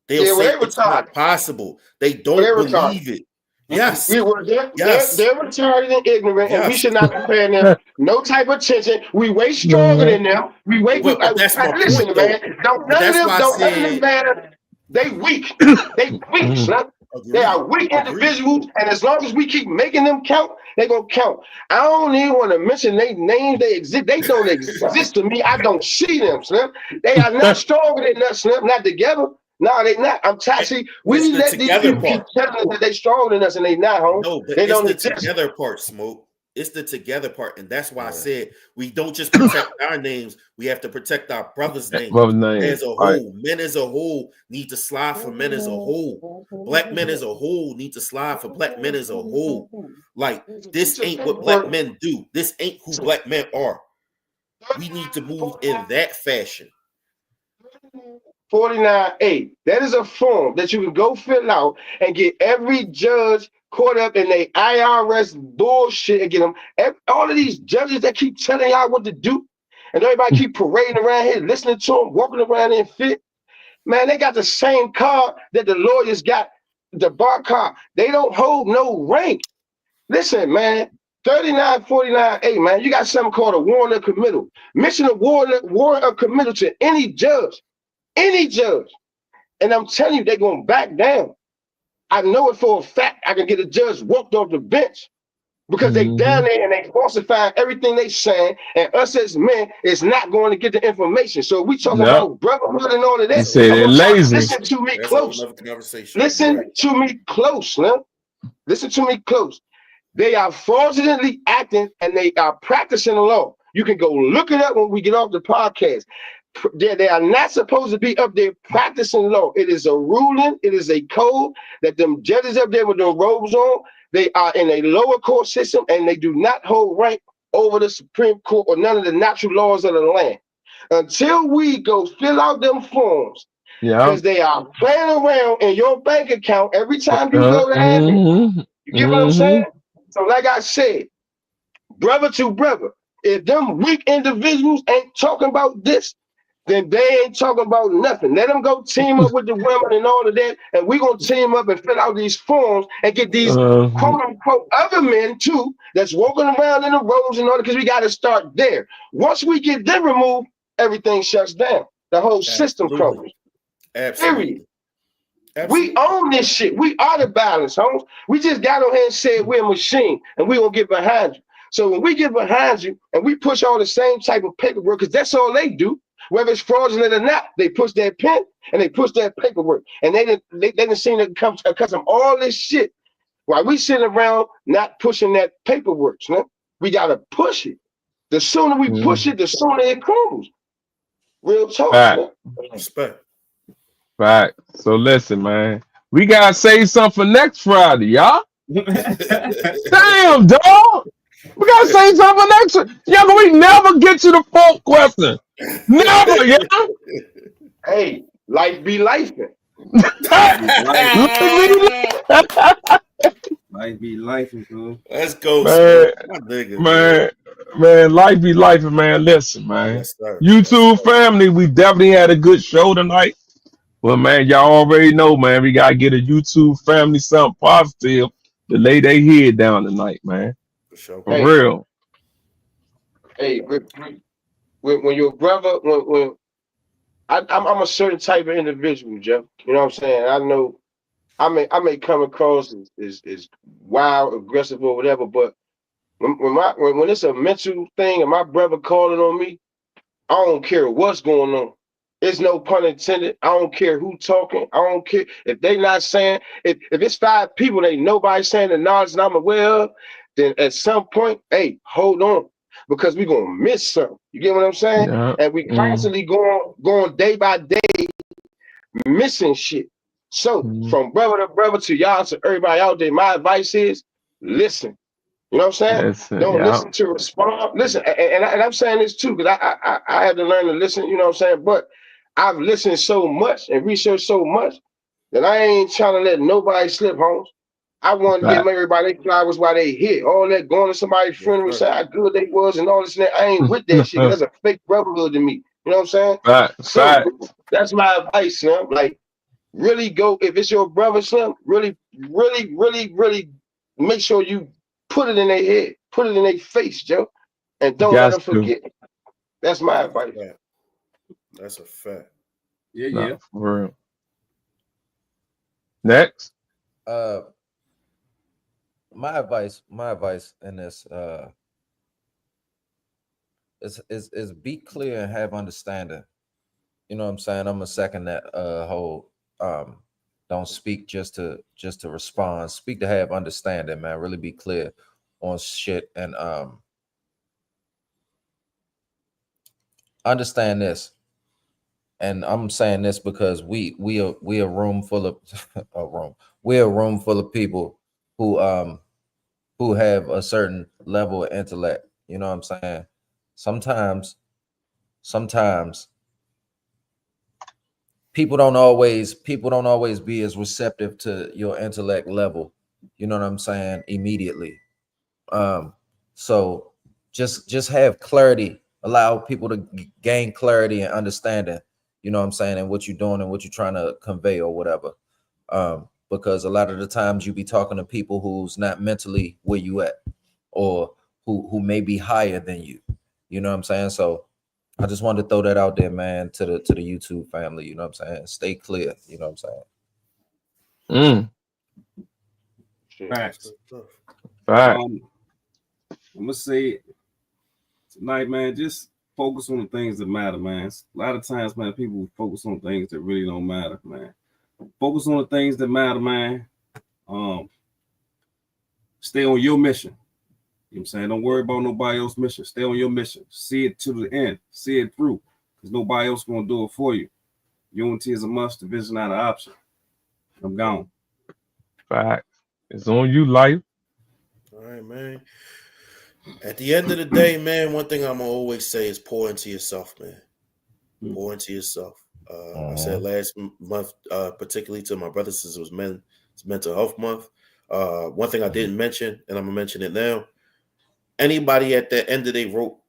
Speaker 5: They'll say it's not possible. They don't believe it. Yes.
Speaker 4: They're retarded and ignorant, and we should not be paying them no type of attention. We way stronger than them. We way
Speaker 5: that's my
Speaker 4: listen,
Speaker 5: point,
Speaker 4: man. None of them matter. They weak. They weak, son. They are weak individuals, and as long as we keep making them count, they're gonna count. I don't even want to mention their names. They exist. They don't exist to me. I don't see them, Slim. They are not stronger than us, Slim. Not together. No, they not. I'm tired. We let these people keep telling us that they stronger than us, and they not, home.
Speaker 5: No, but
Speaker 4: they
Speaker 5: it's
Speaker 4: don't
Speaker 5: the
Speaker 4: exist.
Speaker 5: Together part, Smoke. It's the together part, and that's why I said we don't just protect our names. We have to protect our brothers' names as a whole. Right. Men as a whole need to slide for men as a whole. Black men as a whole need to slide for black men as a whole. Like, this ain't what black men do. This ain't who black men are. We need to move in that fashion.
Speaker 4: 49A. That is a form that you can go fill out and get every judge caught up in their IRS bullshit and get them. All of these judges that keep telling y'all what to do, and everybody keep parading around here, listening to them, walking around in fit. Man, they got the same card that the lawyers got, the bar card. They don't hold no rank. Listen, man. 3949A, man, you got something called a warrant of committal. Mention a warrant of committal to any judge. Any judge. And I'm telling you, they're going to back down. I know it for a fact. I can get a judge walked off the bench because they down there and they falsify everything they saying, and us as men is not going to get the information. So we talking about brotherhood and all of that.
Speaker 1: Say they're lazy.
Speaker 4: Listen to me close. Listen to me close, man. Listen to me close. They are fraudulently acting and they are practicing the law. You can go look it up when we get off the podcast. They are not supposed to be up there practicing law. It is a ruling. It is a code that them judges up there with their robes on, they are in a lower court system and they do not hold rank over the Supreme Court or none of the natural laws of the land. Until we go fill out them forms, because they are playing around in your bank account every time you go to have it. You get what I'm saying? So like I said, brother to brother, if them weak individuals ain't talking about this, then they ain't talking about nothing. Let them go team up with the women and all of that, and we're going to team up and fill out these forms and get these quote-unquote other men, too, that's walking around in the roads and all that, because we got to start there. Once we get them removed, everything shuts down. The whole system crumbles. Period. Absolutely. We own this shit. We are the balance, homes. We just got on here and said we're a machine, and we're going to get behind you. So when we get behind you and we push all the same type of paperwork, because that's all they do, whether it's fraudulent or not, they push that pen and they push that paperwork. And they didn't seem to come accustomed all this shit while we sit around not pushing that paperwork. You know? We gotta push it. The sooner we push it, the sooner it crumbles. Real talk.
Speaker 1: Right.
Speaker 5: Respect.
Speaker 1: Right. So listen, man. We gotta save something for next Friday, y'all. Damn, dog. We gotta save something for next. Yeah, we never get to the fourth question. Never, yeah.
Speaker 4: Hey, life be lifing.
Speaker 2: Life be life, bro.
Speaker 5: Let's go,
Speaker 1: Man,
Speaker 5: my nigga.
Speaker 1: man, life be life, man. Listen, man.
Speaker 5: Yes, sir.
Speaker 1: YouTube family, we definitely had a good show tonight. Well, man, y'all already know, man. We gotta get a YouTube family something positive to lay their head down tonight, man.
Speaker 5: For sure.
Speaker 1: For real.
Speaker 4: Hey, when your brother, when I'm a certain type of individual, Jeff. You know what I'm saying? I know I may come across as wild, aggressive, or whatever, but when it's a mental thing and my brother calling on me, I don't care what's going on. There's no pun intended. I don't care who talking. I don't care if they not saying, if it's 5 people, they nobody saying the knowledge that I'm aware of, then at some point, hey, hold on, because we're gonna miss something. You get what I'm saying?
Speaker 1: Yeah.
Speaker 4: And we constantly going day by day, missing shit. So from brother to brother to y'all to everybody out there, my advice is listen. You know what I'm saying? Don't listen to respond. Listen, and I'm saying this too, because I had to learn to listen, you know what I'm saying? But I've listened so much and researched so much that I ain't trying to let nobody slip, Holmes. I want to give everybody their flowers while they here. All that going to somebody's funeral, say how good they was and all this and that. I ain't with that shit. That's a fake brotherhood to me. You know what I'm saying? So that's my advice, Slim. Like, really go, if it's your brother, Slim, really make sure you put it in their head, put it in their face, Joe, and don't let them forget. That's my advice.
Speaker 5: Yeah. That's a fact.
Speaker 2: Yeah.
Speaker 1: For real. Next.
Speaker 3: My advice in this is be clear and have understanding. You know what I'm saying? I'm a second that whole don't speak just to respond. Speak to have understanding, man. Really be clear on shit and understand this. And I'm saying this because we a room full of we're a room full of people who have a certain level of intellect. You know what I'm saying? Sometimes people don't always be as receptive to your intellect level. You know what I'm saying? Immediately. So just have clarity. Allow people to gain clarity and understanding. You know what I'm saying? And what you're doing and what you're trying to convey or whatever. Because a lot of the times you be talking to people who's not mentally where you at, or who may be higher than you. You know what I'm saying? So I just wanted to throw that out there, man, to the YouTube family. You know what I'm saying? Stay clear. You know what I'm saying?
Speaker 2: Facts.
Speaker 1: Right.
Speaker 2: I'm gonna say tonight, man, just focus on the things that matter, man. A lot of times, man, people focus on things that really don't matter, man. Focus on the things that matter, man. Stay on your mission. You know what I'm saying? Don't worry about nobody else's mission. Stay on your mission. See it to the end. See it through. Because nobody else going to do it for you. Unity is a must. Division not an option. I'm gone.
Speaker 1: Fact. It's on you, life.
Speaker 5: All right, man. At the end of the day, man, one thing I'm going to always say is pour into yourself, man. Pour into yourself. I said last month, particularly to my brothers, since it was Mental Health Month. One thing I didn't mention, and I'm going to mention it now. Anybody at the end of their rope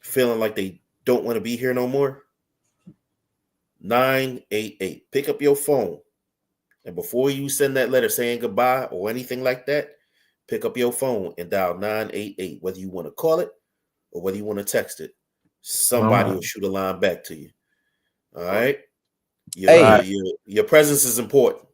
Speaker 5: feeling like they don't want to be here no more, 988. Pick up your phone. And before you send that letter saying goodbye or anything like that, pick up your phone and dial 988. Whether you want to call it or whether you want to text it, somebody will shoot a line back to you. All right? Your presence is important.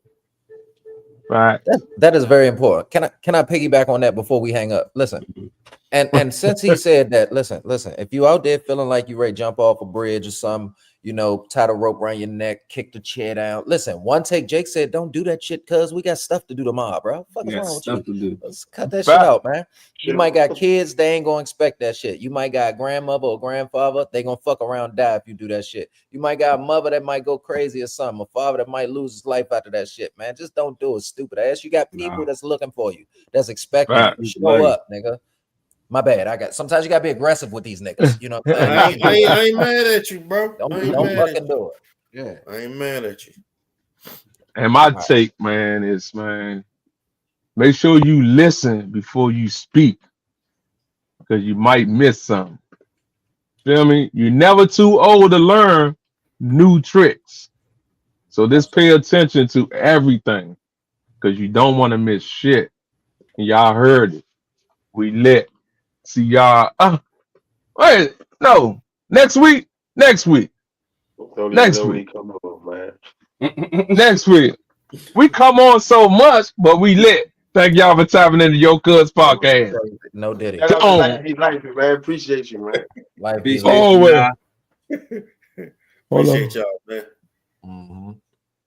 Speaker 1: Right.
Speaker 3: That is very important. Can I piggyback on that before we hang up? Listen, And since he said that, listen, if you out there feeling like you ready to jump off a bridge or something, you know, tie the rope around your neck, kick the chair down. Listen, one take, Jake said, don't do that shit because we got stuff to do tomorrow, bro. Fuck is
Speaker 2: You got
Speaker 3: wrong with
Speaker 2: stuff
Speaker 3: you?
Speaker 2: to do.
Speaker 3: Let's cut that shit
Speaker 1: Fact.
Speaker 3: out, man. You might got kids, they ain't gonna expect that shit. You might got a grandmother or grandfather, they gonna fuck around and die if you do that shit. You might got a mother that might go crazy or something, a father that might lose his life after that shit, man. Just don't do it, stupid ass. You got people
Speaker 2: Nah.
Speaker 3: that's looking for you, that's expecting
Speaker 1: Fact.
Speaker 3: you to show up, nigga. My bad. Sometimes you gotta be aggressive with these niggas. You know what I'm saying?
Speaker 5: I ain't mad at you, bro.
Speaker 3: Don't
Speaker 5: I ain't mad at
Speaker 3: fucking
Speaker 5: you.
Speaker 3: do it. Yeah.
Speaker 5: I ain't mad at you.
Speaker 1: And my take, man, is, man, make sure you listen before you speak, because you might miss something. Feel me? You're never too old to learn new tricks. So just pay attention to everything, because you don't want to miss shit. And y'all heard it. We lit. See y'all. Wait, no. Next week.
Speaker 4: Don't even
Speaker 1: Next
Speaker 4: know when
Speaker 1: week.
Speaker 4: he come on, man.
Speaker 1: Next week. We come on so much, but we lit. Thank y'all for tapping into Your Cuz podcast.
Speaker 3: No diddy.
Speaker 4: Shout out to
Speaker 1: Come
Speaker 4: Life Be Life, man. Appreciate you, man.
Speaker 3: Life be
Speaker 2: Appreciate
Speaker 3: life.
Speaker 1: Oh,
Speaker 2: you,
Speaker 1: well.
Speaker 2: nah.
Speaker 1: Hold on.
Speaker 5: Appreciate y'all, man.
Speaker 3: Mhm.